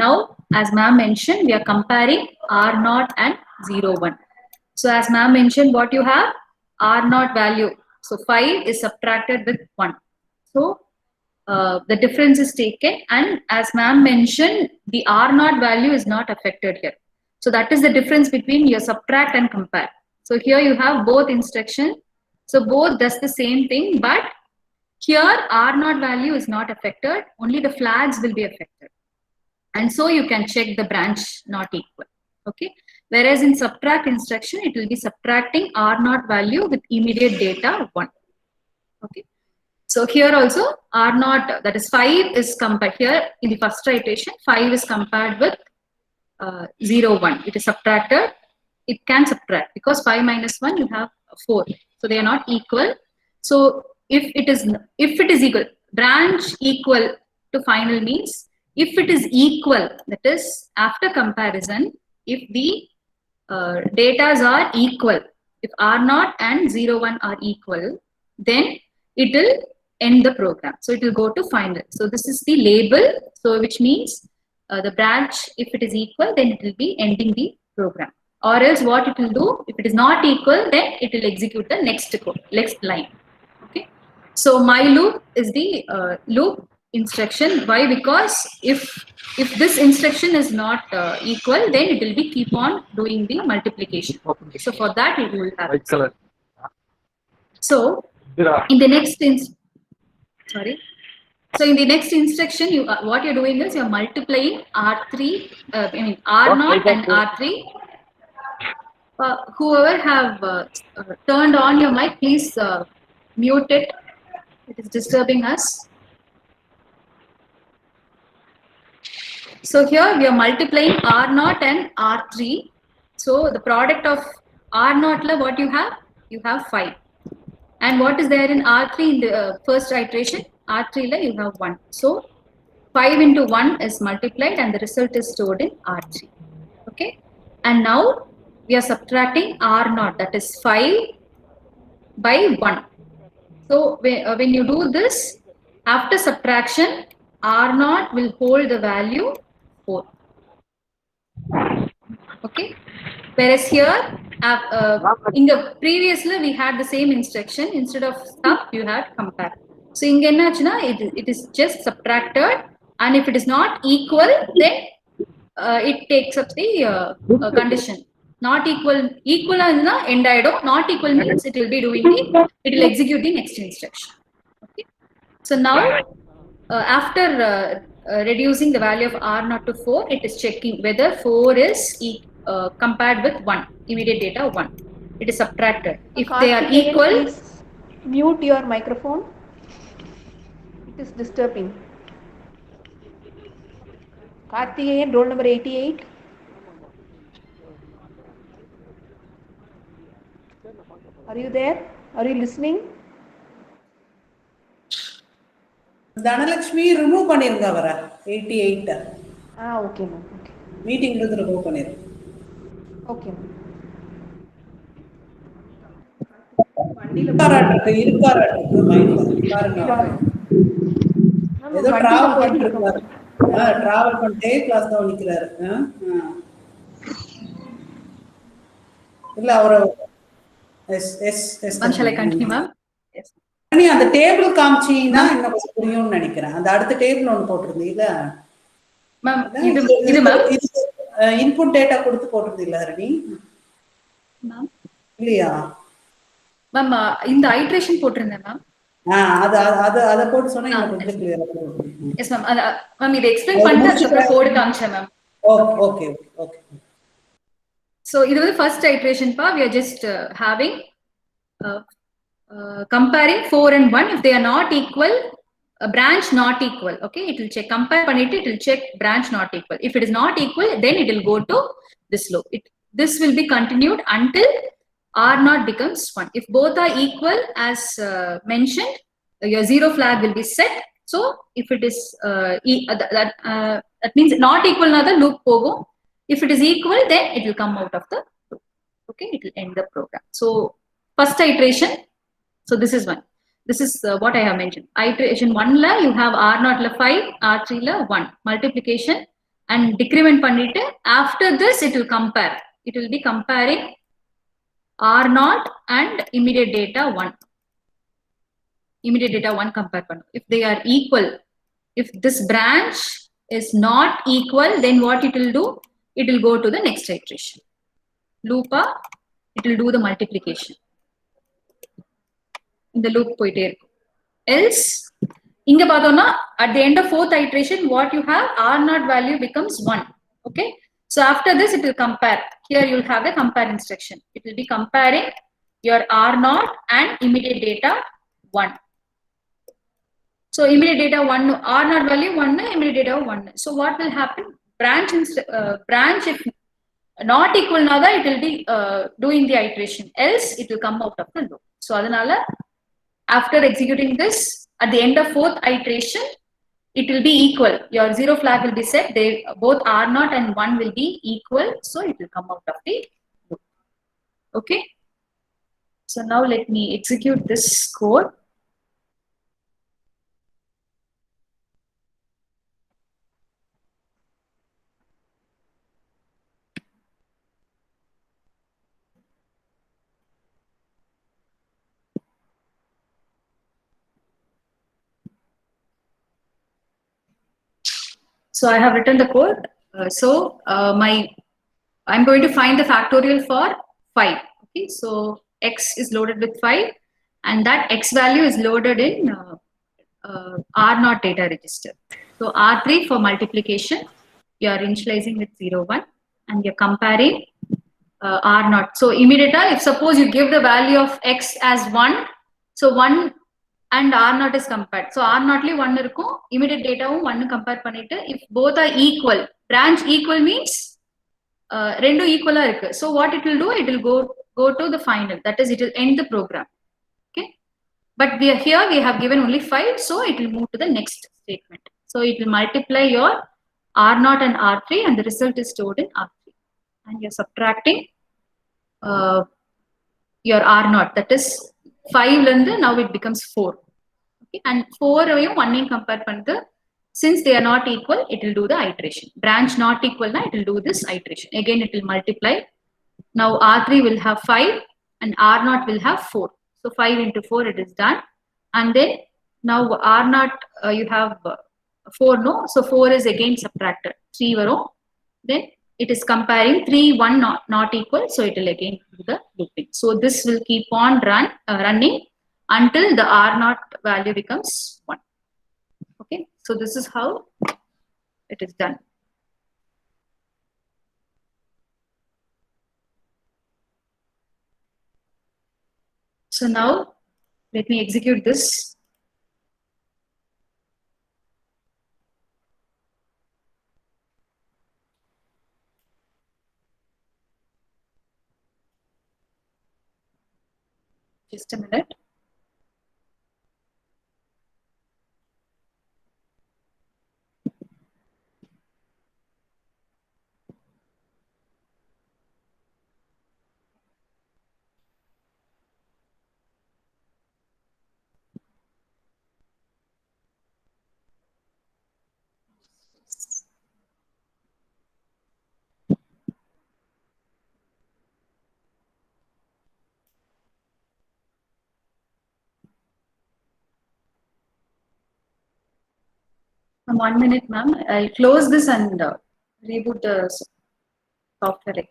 Now, as ma'am mentioned, we are comparing R0 and 0 1. So as ma'am mentioned, what you have? R0 value. So 5 is subtracted with 1. So the difference is taken, and as ma'am mentioned, the R0 value is not affected here. So that is the difference between your subtract and compare. So here you have both instructions. So both does the same thing, but here R0 value is not affected. Only the flags will be affected. And so you can check the branch not equal. Okay, whereas in subtract instruction, it will be subtracting R0 value with immediate data 1. Okay, so here also R0, that is 5 is compared here in the first iteration, 5 is compared with 0 1. It is subtracted. It can subtract because 5 minus 1 you have 4. So they are not equal. So if it is equal, branch equal to final means if it is equal, that is after comparison, if the datas are equal, if R0 and 0 1 are equal, then it will end the program. So it will go to final. So this is the label. So which means the branch, if it is equal, then it will be ending the program. Or else what it will do, if it is not equal, then it will execute the next code, next line. Okay. So my loop is the loop instruction. Why? Because if this instruction is not equal, then it will be keep on doing the multiplication. So for that it will have. So in the next So in the next instruction, you what you're doing is you're multiplying R0 and R3. Whoever have turned on your mic, please mute it. It is disturbing us. So here we are multiplying R0 and R3. So the product of R0 la what you have? You have 5. And what is there in R3 in the first iteration? R3 la you have 1. So 5 into 1 is multiplied and the result is stored in R3. Okay. And now we are subtracting R0, that is 5 by 1. So when you do this, after subtraction, R0 will hold the value 4. Okay. Whereas here, in the previously we had the same instruction. Instead of sub, you had compare. So it is just subtracted, and if it is not equal, then it takes up the condition. Not equal end item. Not equal means it will be doing it will execute the next instruction. Okay. So now after reducing the value of R0 to 4, it is checking whether 4 is compared with 1, immediate data 1. It is subtracted. If they are equal, mute your microphone. It is disturbing. Karthikeyan, roll number 88. Are you there? Are you listening? Dhanalakshmi remove பண்ணிருங்க அவர 88. Okay ma'am. Okay. மீட்டிங்ல இருந்து remove பண்ணிரு. Okay ma'am. இருக்காராட்டு மைண்ட்ல பாருங்க. ஏதோ travel பண்ணிட்டு இருக்காரு. டிராவல் பண்ணிட்டே கிளாஸ் தான் நிக்கிறாரு. இல்ல அவர shall I continue, ma'am? Yes. நீ அந்த டேபிள் காமிச்சீனா இன்னும் கொஞ்சம் புரியும்னு நினைக்கிறேன். அந்த அடுத்த டேபிள் ஒன்னு போட்டுருந்தீங்க மேம். இது மேம் இன்புட் டேட்டா கொடுத்து போட்டுருந்தீங்க ஹரணி மேம். இல்லையா மேம்? இந்த ஐட்ரேஷன் போட்டிருந்தேன் மேம். அத போட்டு சொன்னா இன்னும் கொஞ்சம் கிளியரா புரியும். Yes ma'am. மேம் இத எக்ஸ்பிளைன் பண்ணிட்டு அதுக்கப்புறம் கோட் காமிச்சேன் மேம். Okay okay. So இது வந்து first iteration pa, we are just having comparing 4 and 1. If they are not equal, a branch not equal, okay, it will check, compare பண்ணிட்டு it will check branch not equal. If it is not equal, then it will go to this loop. This will be continued until R0 becomes 1. If both are equal as mentioned, your zero flag will be set. So if it is that means not equal, another loop pogum. If it is equal, then it will come out of the loop. Okay, it will end the program. So first iteration. So this is one. This is what I have mentioned. Iteration 1 la you have R0 la 5, R3 la 1. Multiplication and decrement பண்ணிட்டு after this it will compare. It will be comparing R0 and immediate data 1. Immediate data 1 compare பண்ணு. If they are equal, if this branch is not equal, then what it will do? It will go to the next iteration. Loop it will do the multiplication. In the loop போயிட்டே இருக்கும். Else இங்க பார்த்தோம்னா at the end of fourth iteration what you have, R0 value becomes 1. Okay, so after this it will compare. Here you will have the compare instruction. It will be comparing your R0 and immediate data 1. So immediate data 1, R0 value 1, immediate data 1. So what will happen? Branch if not equal now, it will be doing the iteration. Else it will come out of the loop. So adanala after executing this, at the end of fourth iteration, it will be equal. Your zero flag will be set. They both R0 and 1 will be equal. So it will come out of the loop. Okay. So now let me execute this code. So I have written the code. I'm going to find the factorial for 5. Okay, so x is loaded with 5, and that x value is loaded in R0 data register. So R3 for multiplication, you are initializing with 0, 1, and you're comparing R0. So immediate, if suppose you give the value of x as 1, so 1 and R0 is compared. So R0 லயே 1 இருக்கும், immediate dataவும் 1 compare பண்ணிட்டு, if both are equal, branch equal means ரெண்டும் equal இருக்கு. So what it will do, it will go to the final, that is it will end the program. Okay, but here we have given only 5, so it will move to the next statement. So it will multiply your R0 and R3 and the result is stored in R3, and you're subtracting your R0, that is 5 lende now it becomes 4. Okay, and 4 ayum 1 ayum compare pannது, since they are not equal, it will do the iteration. Branch not equal na, it will do this iteration. Again it will multiply. Now R3 will have 5 and R0 will have 4. So 5 into 4 it is done. And then now R0 you have 4, no? So 4 is again subtracted. 3 varum. Then it is comparing 3, 1 not equal. So it will again do the looping. So this will keep on running until the R0 value becomes 1. Okay. So this is how it is done. So now let me execute this. Just a minute. One minute, ma'am. I'll close this and reboot the software again.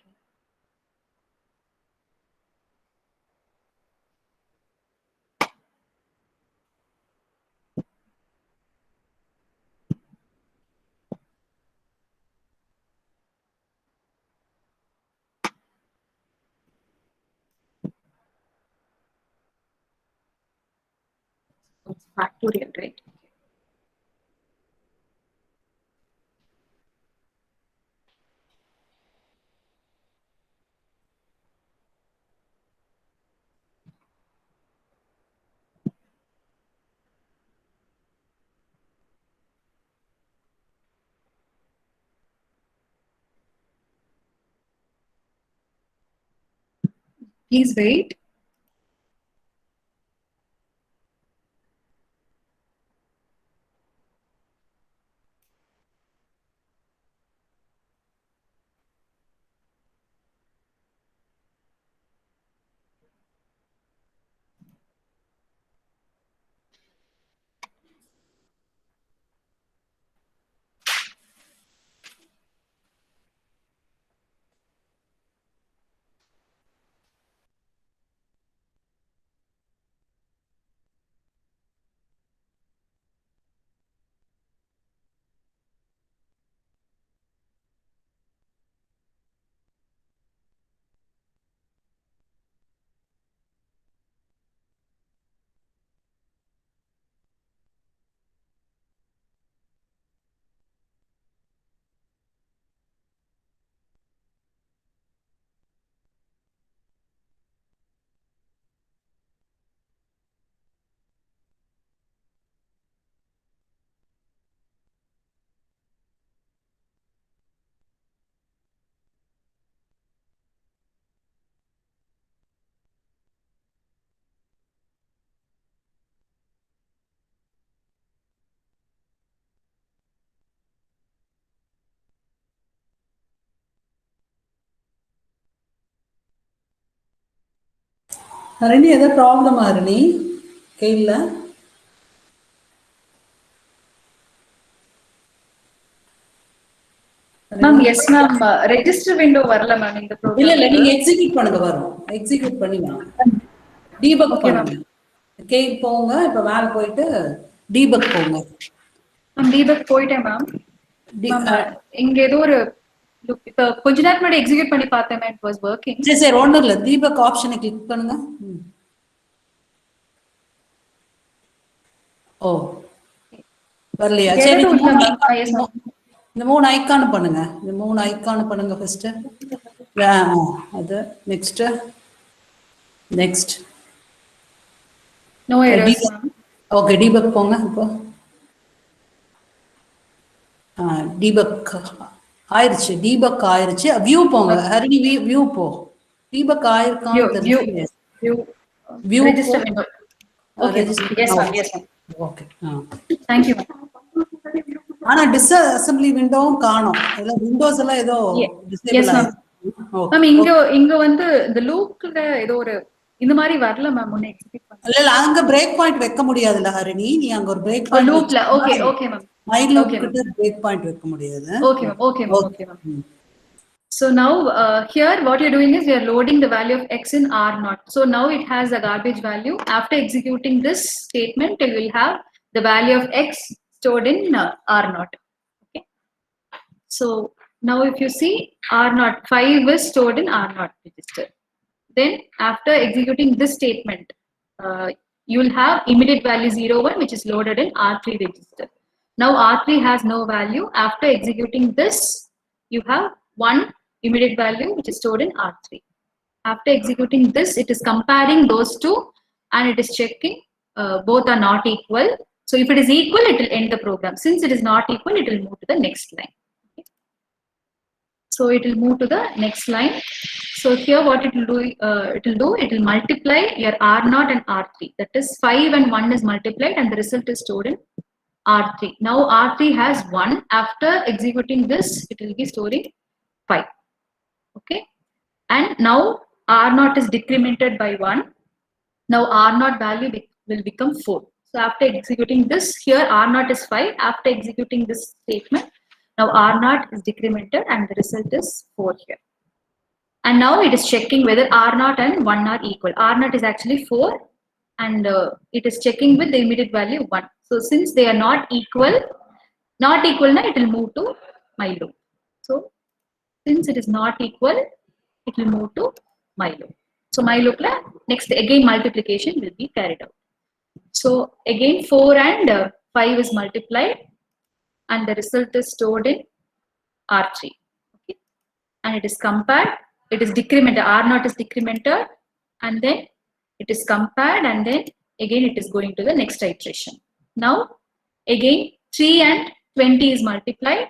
It's factorial, right? Please wait. Harini, other problem, Harini? Kaila? Ma'am, yes, ma'am. Register window varala, ma'am, in the program. இல்ல நீங்க execute பண்ணுங்க வரும். Execute பண்ணிடலாம். Debug பண்ணுங்க. K போங்க, இப்ப மேல போயிட்டு டீபக் போங்க. மேம் டீபக் போயிட்டேன் மேம். இங்க ஏதோ ஒரு இப்ப கொஞ்ச நேரம் முன்னாடி எக்ஸிக்யூட் பண்ணி பார்த்தேன் மேம், இட் வாஸ் வர்க்கிங். சரி ஒண்ணும் இல்ல, தீபக் ஆப்ஷனை கிளிக் பண்ணுங்க. ஓ வரலையா? Together சரி, to இந்த மூணு ulna yes ma'am. இந்த மூணு ஐக்கான் பண்ணுங்க. இந்த மூணு ஐக்கான் பண்ணுங்க ஃபர்ஸ்ட். அது next No errors ma'am. Okay, debug போங்க. இப்போ டீபக் ஆயிருச்சு. வியூ போங்க. ஹரிணி வியூ போ. டீபக் ஆயிருக்கான்னு தெரிஞ்சு View register window. Okay. Yes ma'am. Yes ma'am. Okay. Thank you ma'am. ஆனா டிஸ்அசெம்பிளி விண்டோவும் காணோம். எல்லாம் விண்டோஸ் எல்லாம் ஏதோ Yes ma'am. மேம் இங்க வந்து இந்த லூப்ல ஏதோ ஒரு இந்த மாதிரி வரல மேம். முன்ன எக்ஸிக்யூட் பண்ணல. இல்ல அங்க பிரேக் பாயிண்ட் வைக்க முடியாதுல ஹரிணி. நீ அங்க ஒரு பிரேக் பாயிண்ட் லூப்ல ஓகே மேம். மை லூப் கிட்ட பிரேக் பாயிண்ட் வைக்க முடியாது. Okay ma'am. So now here what you're doing is you're loading the value of x in R0. So now it has a garbage value. After executing this statement, it will have the value of x stored in R0. Okay. So now if you see R0, 5 is stored in R0 register. Then after executing this statement, you will have immediate value 01 which is loaded in R3 register. Now R3 has no value. After executing this, you have one immediate value which is stored in R3. After executing this, it is comparing those two and it is checking both are not equal. So if it is equal, it will end the program. Since it is not equal, it will move to the next line. Okay. So it will move to the next line. So here what it will do, it will multiply your R0 and R3. That is 5 and 1 is multiplied and the result is stored in R3. Now R3 has 1. After executing this, it will be storing 5. Okay. And now R0 is decremented by 1. Now R0 value will become 4. So after executing this, here R0 is 5. After executing this statement, now R0 is decremented and the result is 4 here. And now it is checking whether R0 and 1 are equal. R0 is actually 4 and it is checking with the immediate value 1. So since they are not equal now it will move to my loop. So since it is not equal, it will move to my loop. So my loop la next again multiplication will be carried out. So again 4 and 5 is multiplied and the result is stored in R3. Okay. And it is compared, it is decremented, R0 is decremented and then it is compared and then again it is going to the next iteration. Now again 3 and 20 is multiplied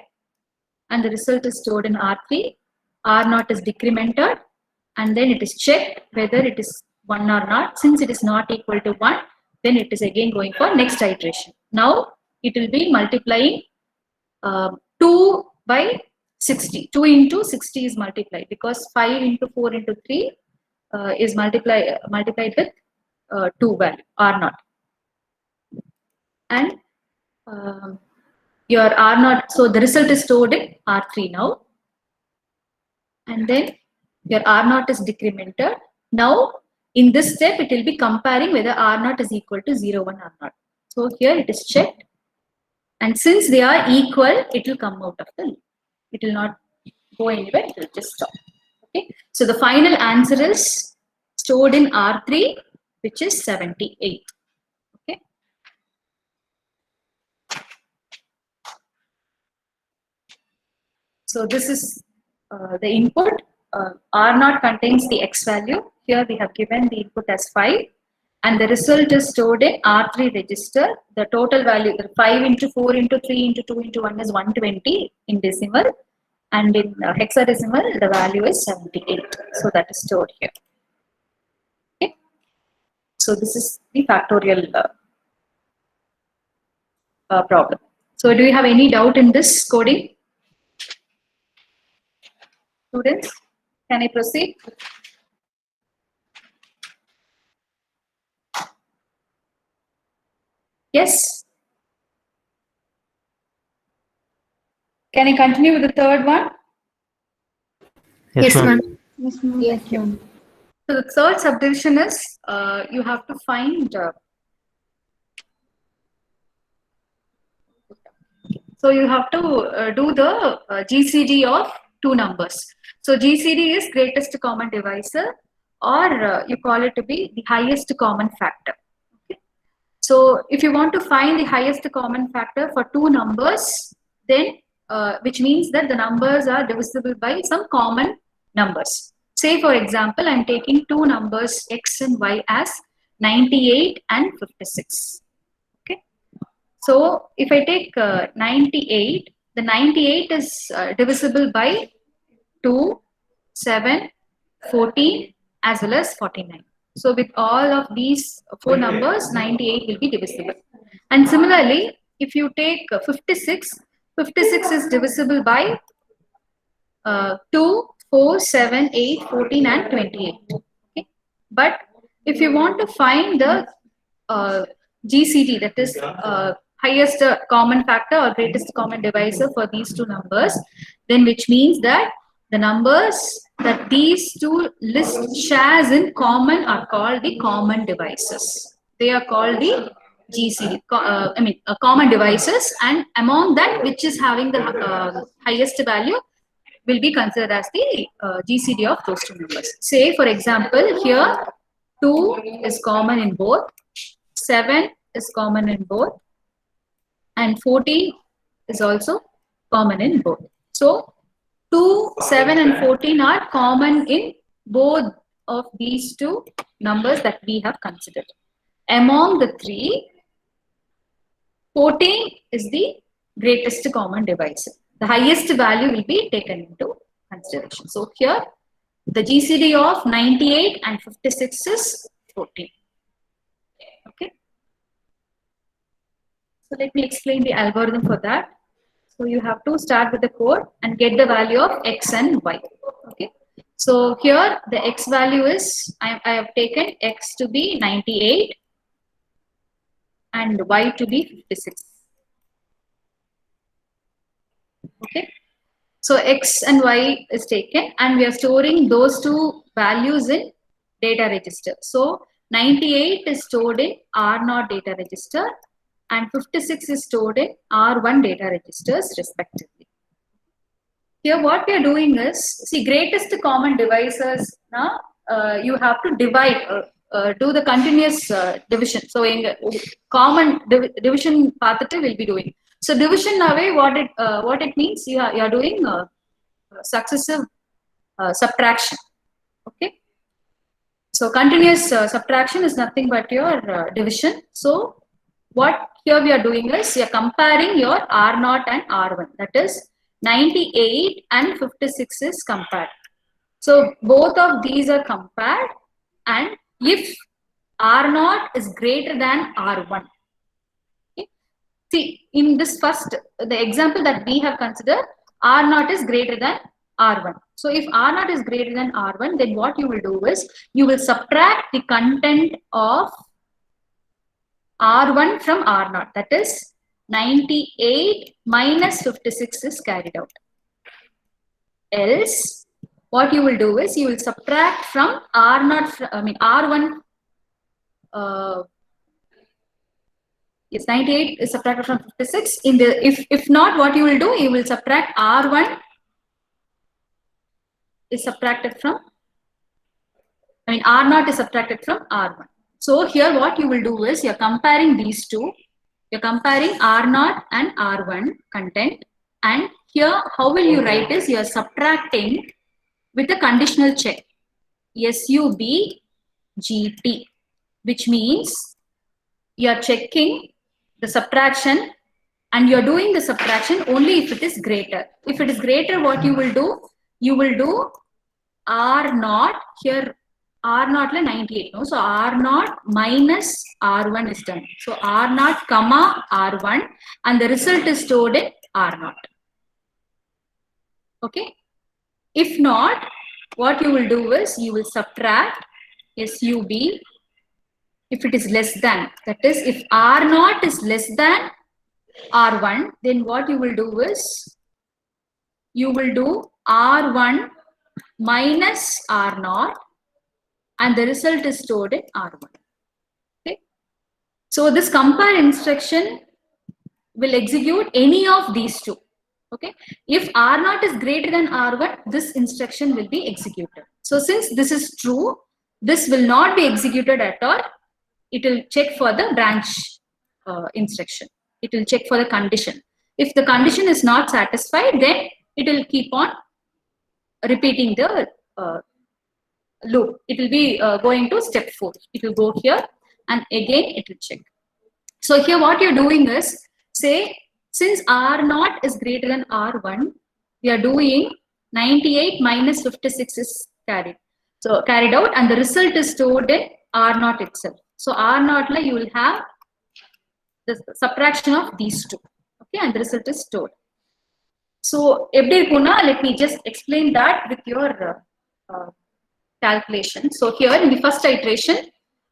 and the result is stored in R3. R0 is decremented and then it is checked whether it is 1 or not. Since it is not equal to 1, then it is again going for next iteration. Now it will be multiplying 2 by 60. 2 into 60 is multiplied because 5 into 4 into 3 is multiplied with 2 value R0. And your R0, so the result is stored in R3 now. And then your R0 is decremented. Now in this step, it will be comparing whether R0 is equal to 0, 1 or not. So here it is checked. And since they are equal, it will come out of the loop. It will not go anywhere, it will just stop. Okay. So the final answer is stored in R3, which is 78. Okay. So this is the input. R0 contains the x value. Here we have given the input as 5 and the result is stored in R3 register. The total value, the 5 into 4 into 3 into 2 into 1 is 120 in decimal and in hexadecimal the value is 78. So that is stored here. Okay. So this is the factorial problem. So do you have any doubt in this coding? Students, can I proceed? Yes. Can I continue with the third one? Yes, ma'am. Yes, ma'am. So the third subdivision is you have to find. So you have to do the GCD of two numbers. So GCD is greatest common divisor, or you call it to be the highest common factor. Okay. So So if you want to find the highest common factor for two numbers, then which means that the numbers are divisible by some common numbers. Say for example, I'm taking two numbers x and y as 98 and 56. Okay. So if I take 98, the 98 is divisible by 2, 7, 14 as well as 49. So with all of these four numbers, 98 will be divisible. And similarly, if you take 56, 56 is divisible by 2, 4, 7, 8, 14 and 28. Okay. But if you want to find the GCD, that is highest common factor or greatest common divisor for these two numbers, then which means that the numbers that these two list shares in common are called the common divisors. They are called the GCD, common divisors, and among that which is having the highest value will be considered as the GCD of those two numbers. Say for example, here 2 is common in both, 7 is common in both, and 14 is also common in both. So 2, 7 and 14 are common in both of these two numbers that we have considered. Among the three, 14 is the greatest common divisor. The highest value will be taken into consideration. So here, the GCD of 98 and 56 is 14. Okay. So let me explain the algorithm for that. So you have to start with the code and get the value of x and y. Okay. So here the x value is, I have taken x to be 98 and y to be 56. Okay. So x and y is taken and we are storing those two values in data register. So 98 is stored in R0 data register and 56 is stored in R1 data registers respectively. Here what we are doing is, see, greatest common divisors, now you have to divide, do the continuous division. So in common division path will be doing. So division away, what it means, you are doing successive subtraction. Okay. So continuous subtraction is nothing but your division. So what here we are doing is we are comparing your R0 and R1. That is 98 and 56 is compared. So both of these are compared, and if R0 is greater than R1. Okay. See, in this first, the example that we have considered, R0 is greater than R1. So if R0 is greater than R1, then what you will do is you will subtract the content of R1 from R0. That is 98 minus 56 is carried out. Else, what you will do is you will subtract from R0, R1. Yes, 98 is subtracted from 56. In the if not, what you will do, you will subtract R1 is subtracted from, R0 is subtracted from R1. So here what you will do is you are comparing these two. You are comparing R0 and R1 content, and here how will you write is you are subtracting with a conditional check, SUB GT, which means you are checking the subtraction and you are doing the subtraction only if it is greater. If it is greater, what you will do? You will do R0 here. R0 is 98, no? So R0 minus R1 is done. So R0 comma R1, and the result is stored in R0. Okay. If not, what you will do is you will subtract SUB if it is less than. That is, if R0 is less than R1, then what you will do is you will do R1 minus R0, and the result is stored in R1. Okay. So this compare instruction will execute any of these two. Okay. If R0 is greater than R1, this instruction will be executed. So since this is true, this will not be executed at all. It will check for the branch instruction. It will check for the condition. If the condition is not satisfied, then it will keep on repeating the loop. It will be going to step 4. It will go here and again it will check. So here what you're doing is, say, since R0 is greater than R1, we are doing 98 minus 56 is carried out, and the result is stored in R0 itself. So R0 la you will have the subtraction of these two, okay, and the result is stored. So let me just explain that with your calculation. So here in the first iteration,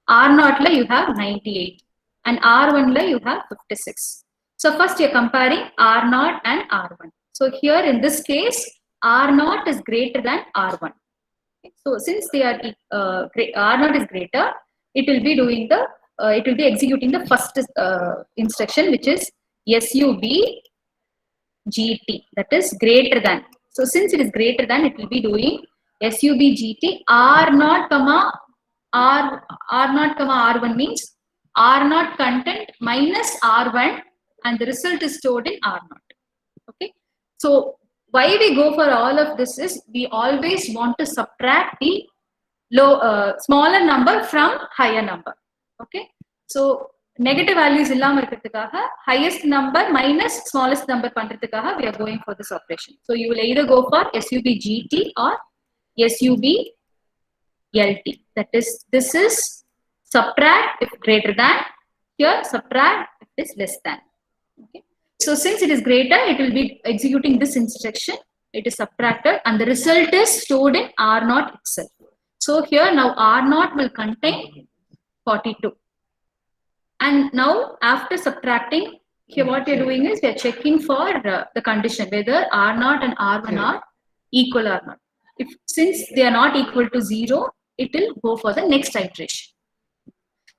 R0 la you have 98 and R1 la you have 56. So first you're comparing R0 and R1. So here in this case, R0 is greater than R1. Okay. So since they are R0 is greater, it will be doing the it will be executing the first instruction, which is SUB GT, that is greater than. So since it is greater than, it will be doing SUB GT R0 comma R1 means R0 content minus R1, and the result is stored in R0. Okay. So why we go for all of this is, we always want to subtract the smaller number from higher number. Okay. So negative values illama irukkadukaga, highest number minus smallest number pandradhukaga we are going for this operation. So you will either go for SUB GT or SUB LT. That is, this is subtract if greater than, here subtract if it is less than. Okay. So since it is greater, it will be executing this instruction. It is subtracted and the result is stored in R0 itself. So here now R0 will contain 42. And now after subtracting, here what we are doing is we are checking for the condition whether R0 and R1 are equal or not. Since they are not equal to 0, it will go for the next iteration.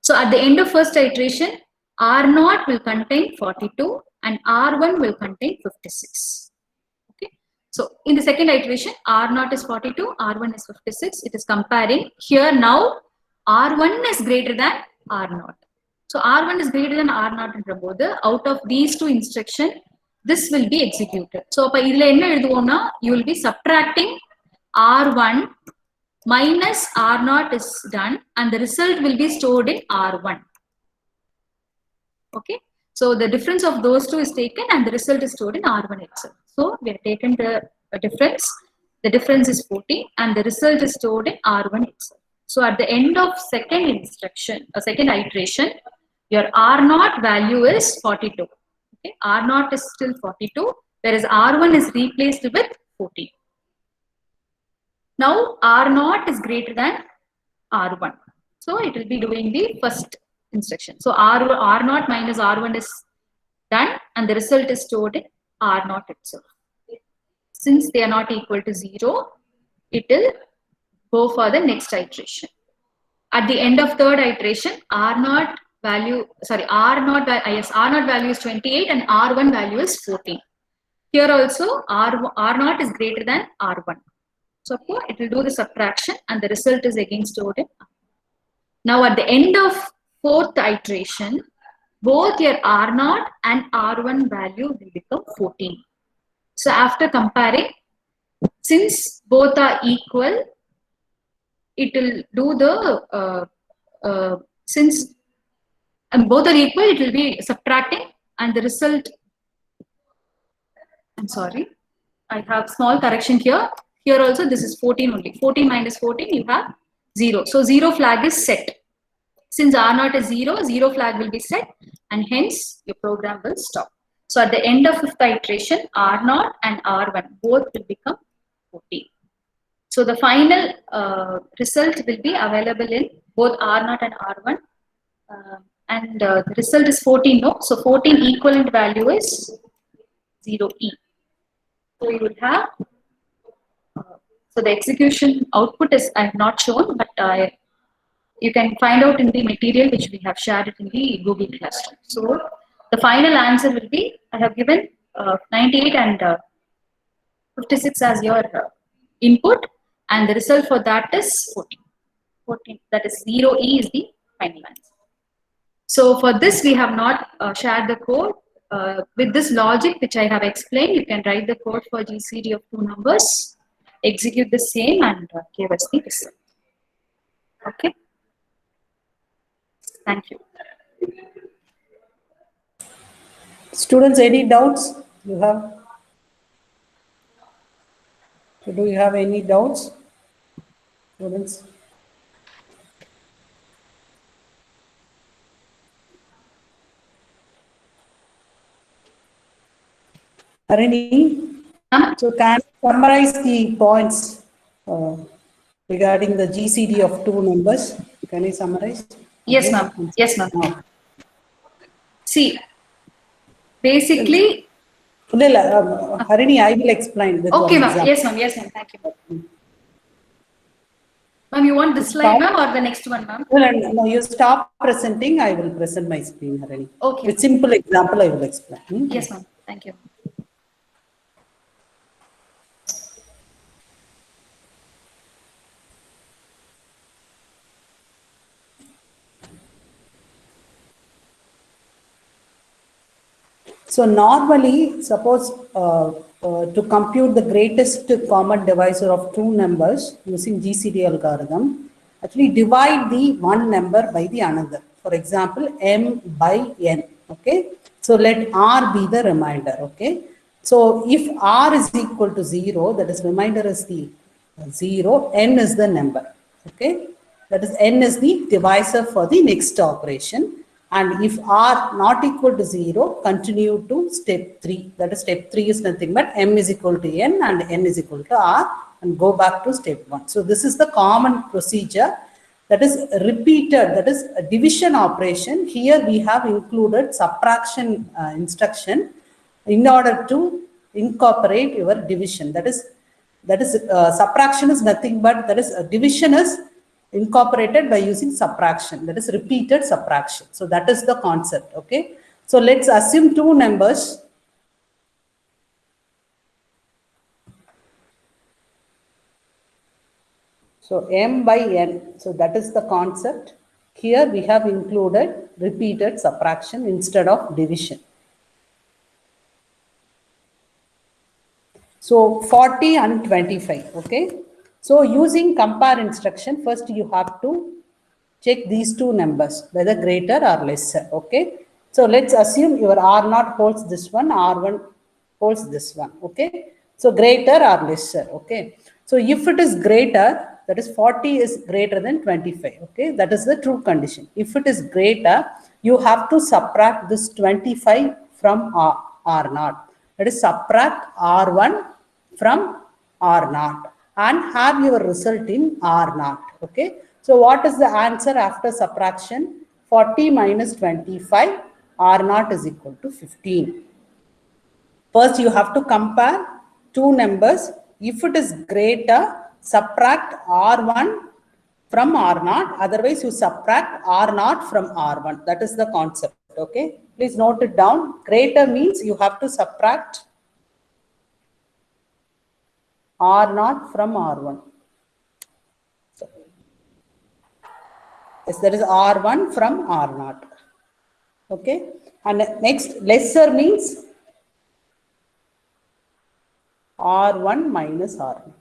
So at the end of first iteration, R0 will contain 42 and R1 will contain 56. Okay. So in the second iteration, R0 is 42, R1 is 56. It is comparing. Here now, R1 is greater than R0. So R1 is greater than R0 and Prabodha. Out of these two instructions, this will be executed. So you will be subtracting R1 minus R0 is done, and the result will be stored in R1. Okay. So the difference of those two is taken and the result is stored in R1 itself. So we have taken the difference. The difference is 40 and the result is stored in R1 itself. So at the end of second instruction, second iteration, your R0 value is 42. Okay. R0 is still 42, whereas R1 is replaced with 40. Now R0 is greater than R1. So it will be doing the first instruction. So R0 minus R1 is done and the result is stored in R0 itself. Since they are not equal to 0, it will go for the next iteration. At the end of third iteration, R0 value is 28 and R1 value is 14. Here also R0 is greater than R1. So it will do the subtraction and the result is again stored in R1. Now at the end of fourth iteration, both your R0 and R1 value will become 14. So after comparing, since both are equal, it will do the, since both are equal, it will be subtracting and the result, I'm sorry, I have small correction here. Here also this is 14 only. 14 minus 14, you have 0. So 0 flag is set. Since R0 is 0, 0 flag will be set and hence your program will stop. So at the end of fifth iteration, R0 and R1 both will become 14. So the final result will be available in both R0 and R1. And the result is 14, no? So 14 equivalent value is 0E. So you will have, so the execution output is, I have not shown, but you can find out in the material which we have shared it in the Google Classroom. So the final answer will be, I have given 98 and 56 as your input, and the result for that is 14. 14, that is 0E is the final answer. So for this, we have not shared the code. With this logic, which I have explained, you can write the code for GCD of two numbers, execute the same, and give us the result. Okay. Thank you. Students, any doubts you have? So do you have any doubts, students? Harini, so can you summarize the points regarding the GCD of two numbers? Can you summarize? Yes, ma'am. Yes, ma'am. See, basically. Harini, I will explain. Okay, ma'am. Yes, ma'am. Yes, ma'am. Thank you. Ma'am, you want this slide, ma'am, or the next one, ma'am? No, you stop presenting. I will present my screen, Harini. Okay. With simple example, I will explain. Yes, ma'am. Thank you. So normally, suppose to compute the greatest common divisor of two numbers using GCD algorithm, actually divide the one number by the another. For example, m by n. Okay. So let r be the remainder. Okay. So if r is equal to 0, that is remainder is the 0, n is the number. Okay. That is n is the divisor for the next operation. And if r not equal to 0, continue to step 3. That is step 3 is nothing but m is equal to n and n is equal to r, and go back to step 1. So this is the common procedure that is repeated, that is a division operation. Here we have included subtraction instruction in order to incorporate your division. That is subtraction is nothing but that is division is incorporated by using subtraction, that is repeated subtraction. So that is the concept. Okay. So let's assume two numbers. So m by n. So that is the concept. Here we have included repeated subtraction instead of division. So 40 and 25. Okay. So using compare instruction, first you have to check these two numbers, whether greater or lesser. Okay. So let's assume your R0 holds this one, R1 holds this one. Okay. So greater or lesser. Okay. So if it is greater, that is 40 is greater than 25. Okay. That is the true condition. If it is greater, you have to subtract this 25 from R0. That is subtract R1 from R0. And have your result in R0. Okay. So what is the answer after subtraction? 40 minus 25, R0 is equal to 15. First you have to compare two numbers. If it is greater, subtract R1 from R0. Otherwise you subtract R0 from R1. That is the concept. Okay. Please note it down. Greater means you have to subtract R0 from R1. Yes, that is R1 from R0. Okay. And next, lesser means R1 minus R0.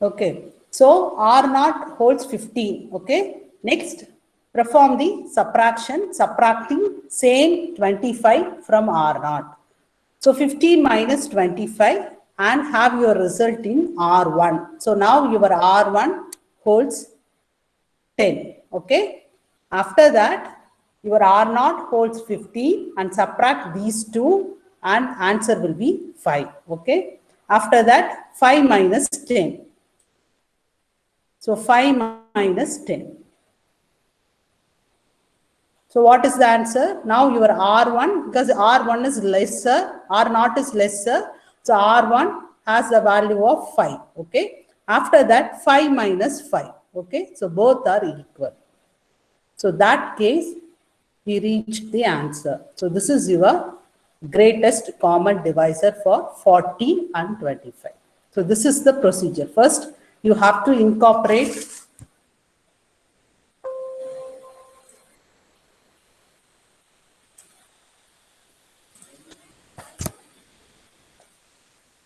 Okay. So R0 holds 15. Okay. Next, perform the subtraction, subtracting same 25 from R0. So 15 minus 25 and have your result in R1. So now your R1 holds 10. Okay. After that, your R0 holds 15 and subtract these two and answer will be 5. Okay. After that, 5 minus 10. So 5 minus 10. So what is the answer? Now your R1, because R1 is lesser, R0 is lesser. So R1 has a value of 5. Okay. After that, 5 minus 5. Okay. So both are equal. So that case, we reached the answer. So this is your greatest common divisor for 40 and 25. So this is the procedure. First, you have to incorporate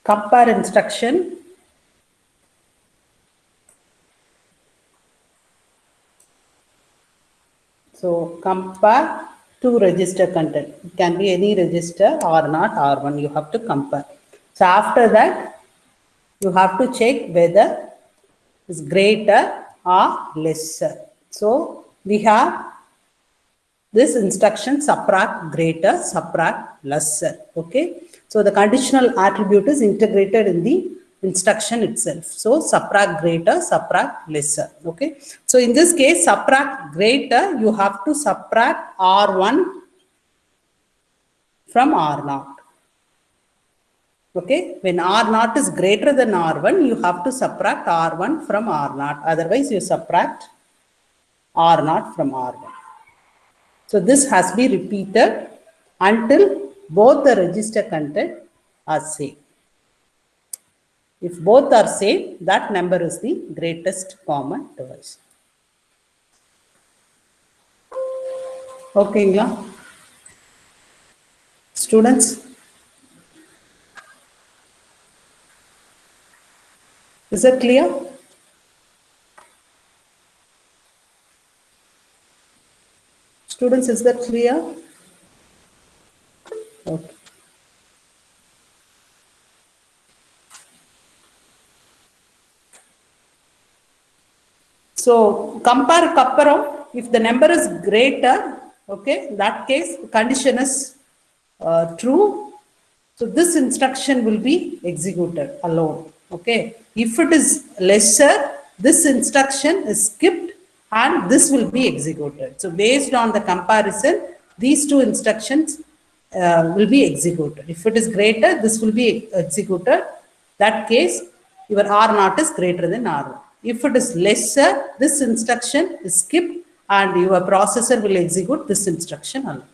compare instruction. So compare two register content. It can be any register or not R1. You have to compare. So after that, you have to check whether it's greater or lesser. So we have this instruction subtract greater, subtract lesser. Okay. So the conditional attribute is integrated in the instruction itself. So subtract greater, subtract lesser. Okay. So in this case, subtract greater, you have to subtract R1 from R0. Okay. When R0 is greater than R1, you have to subtract R1 from R0. Otherwise, you subtract R0 from R1. So this has to be repeated until both the register content are same. If both are same, that number is the greatest common divisor. Okay, students? Is that clear? Students, is that clear? Okay. So compare kapparam, if the number is greater, okay, in that case, the condition is true. So this instruction will be executed alone. Okay. If it is lesser, this instruction is skipped and this will be executed. So based on the comparison, these two instructions will be executed. If it is greater, this will be executed. That case, your R0 is greater than R1. If it is lesser, this instruction is skipped and your processor will execute this instruction alone.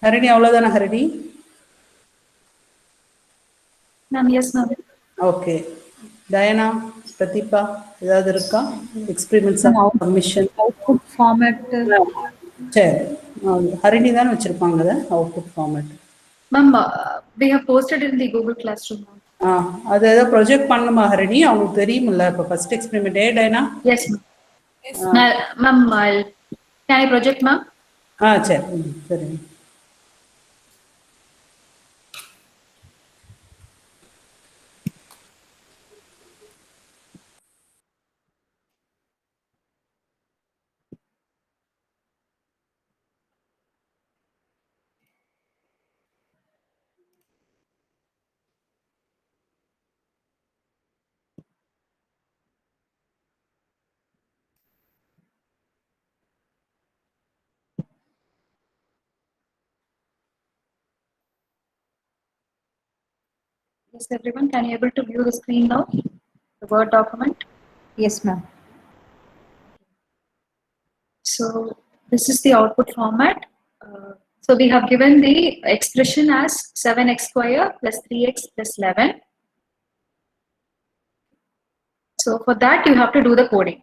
Harini, avladana Harini? Ma'am, yes, ma'am. Okay. Diana, Pratipha, experiments submission. Output format. Harini dhaan vechirupanga output format. Ma'am, we have posted it in the Google Classroom. அது ஏதோ project பண்ணணுமா ஹரிணி? அவங்களுக்கு தெரியுமில்ல இப்போ first experiment டைனா? Yes, ma'am. Ma'am, can I project, ma'am? சரி சரி. Yes, everyone, can you able to view the screen now? The Word document? Yes, ma'am. So this is the output format. So we have given the expression as 7x square plus 3x plus 11. So for that, you have to do the coding.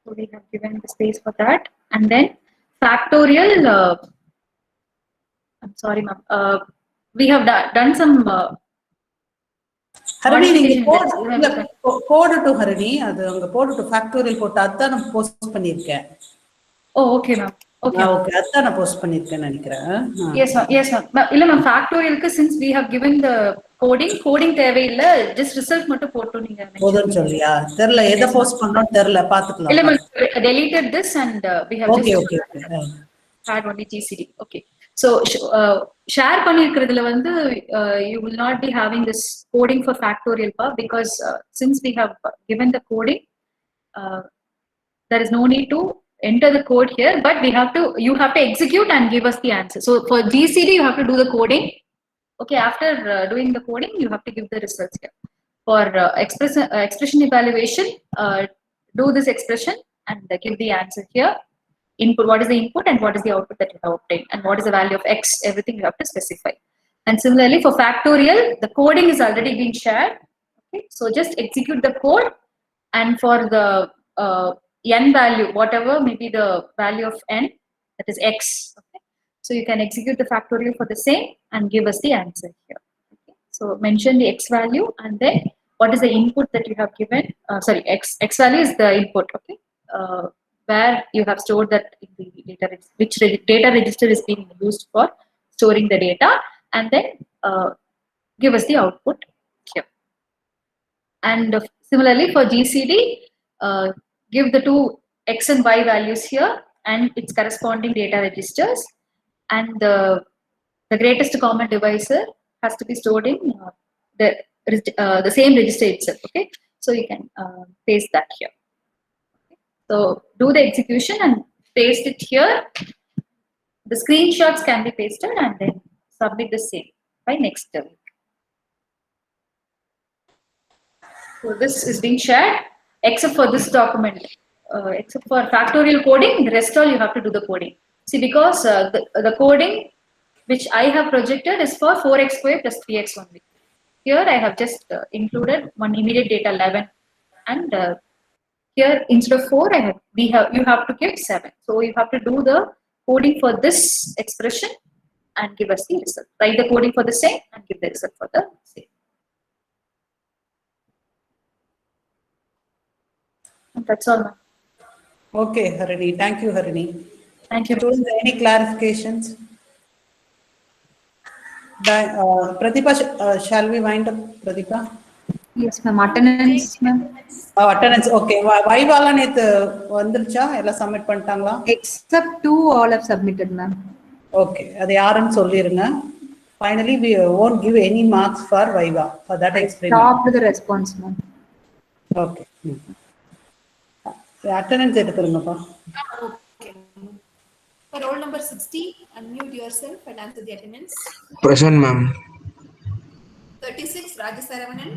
So we have given the space for that. And then factorial, I'm sorry, ma'am. We have done some Harini நீங்க code to Harini அது அங்க code to factorial போட்டு அதான் நான் post பண்ணிருக்கேன். Oh okay ma'am. Okay okay அதான் நான் post பண்ணிருக்கேன் நினைக்கிறேன். Yes ma'am yes ma'am. இல்ல மேம் ஃபேக்டோரியலுக்கு since we have given the coding தேவையில்லை, just ரிசல்ட் மட்டும் போட்டு நீங்க போதும் சொல்லியா? தெரியல எதை போஸ்ட் பண்ணனும் தெரியல பாத்துக்கலாம். இல்ல ma'am deleted this and we have okay, just okay. had only GCD. Okay. So share பண்ணிருக்கிறதுல வந்து you will not be having this coding for factorial part because since we have given the coding there is no need to enter the code here, but you have to execute and give us the answer. So for GCD you have to do the coding. Okay, after doing the coding you have to give the results here. For expression evaluation, do this expression and give the answer here. Input, what is the input and what is the output that you have obtained and what is the value of x, everything you have to specify. And similarly for factorial, the coding is already being shared. Okay, so just execute the code and for the n value, whatever may be the value of n, that is x. Okay, So you can execute the factorial for the same and give us the answer here. Okay. So mention the x value and then what is the input that you have given. X value is the input. Okay. Where you have stored that in the data, which data register is being used for storing the data, and then give us the output here. And similarly for GCD, give the two x and y values here and its corresponding data registers, and the greatest common divisor has to be stored in the same register itself. Okay, so you can paste that here. Okay. So do the execution and paste it here. The screenshots can be pasted and then submit the same by next week. So this is being shared except for this document, except for factorial coding. The rest all you have to do the coding. See, because the coding which I have projected is for 4x squared plus 3x only. Here I have just included one immediate data 11, and here instead of 4 you have to give 7. So you have to do the coding for this expression and give us the result. Write the coding for the same and give the result for the same. And that's all. Okay, Harini. Thank you, Harini. Thank you. Students, any clarifications? Pratibha, shall we wind up, Pratibha? Yes, ma'am. Attendance, ma'am. Attendance, okay. Vivala நேத்து வந்துருச்சா எல்லாம் submit பண்ணிட்டாங்களா? Except 2 all have submitted, ma'am. Okay, அது யாருன்னு சொல்லிருங்க. Finally, we won't give any marks for Viva for that experiment. Stop the response, ma'am. Okay. Attendance எடுத்துருங்கப்பா. Okay. For roll number 60, unmute yourself and answer the attendance. Present, ma'am. 36, Rajasaravanan.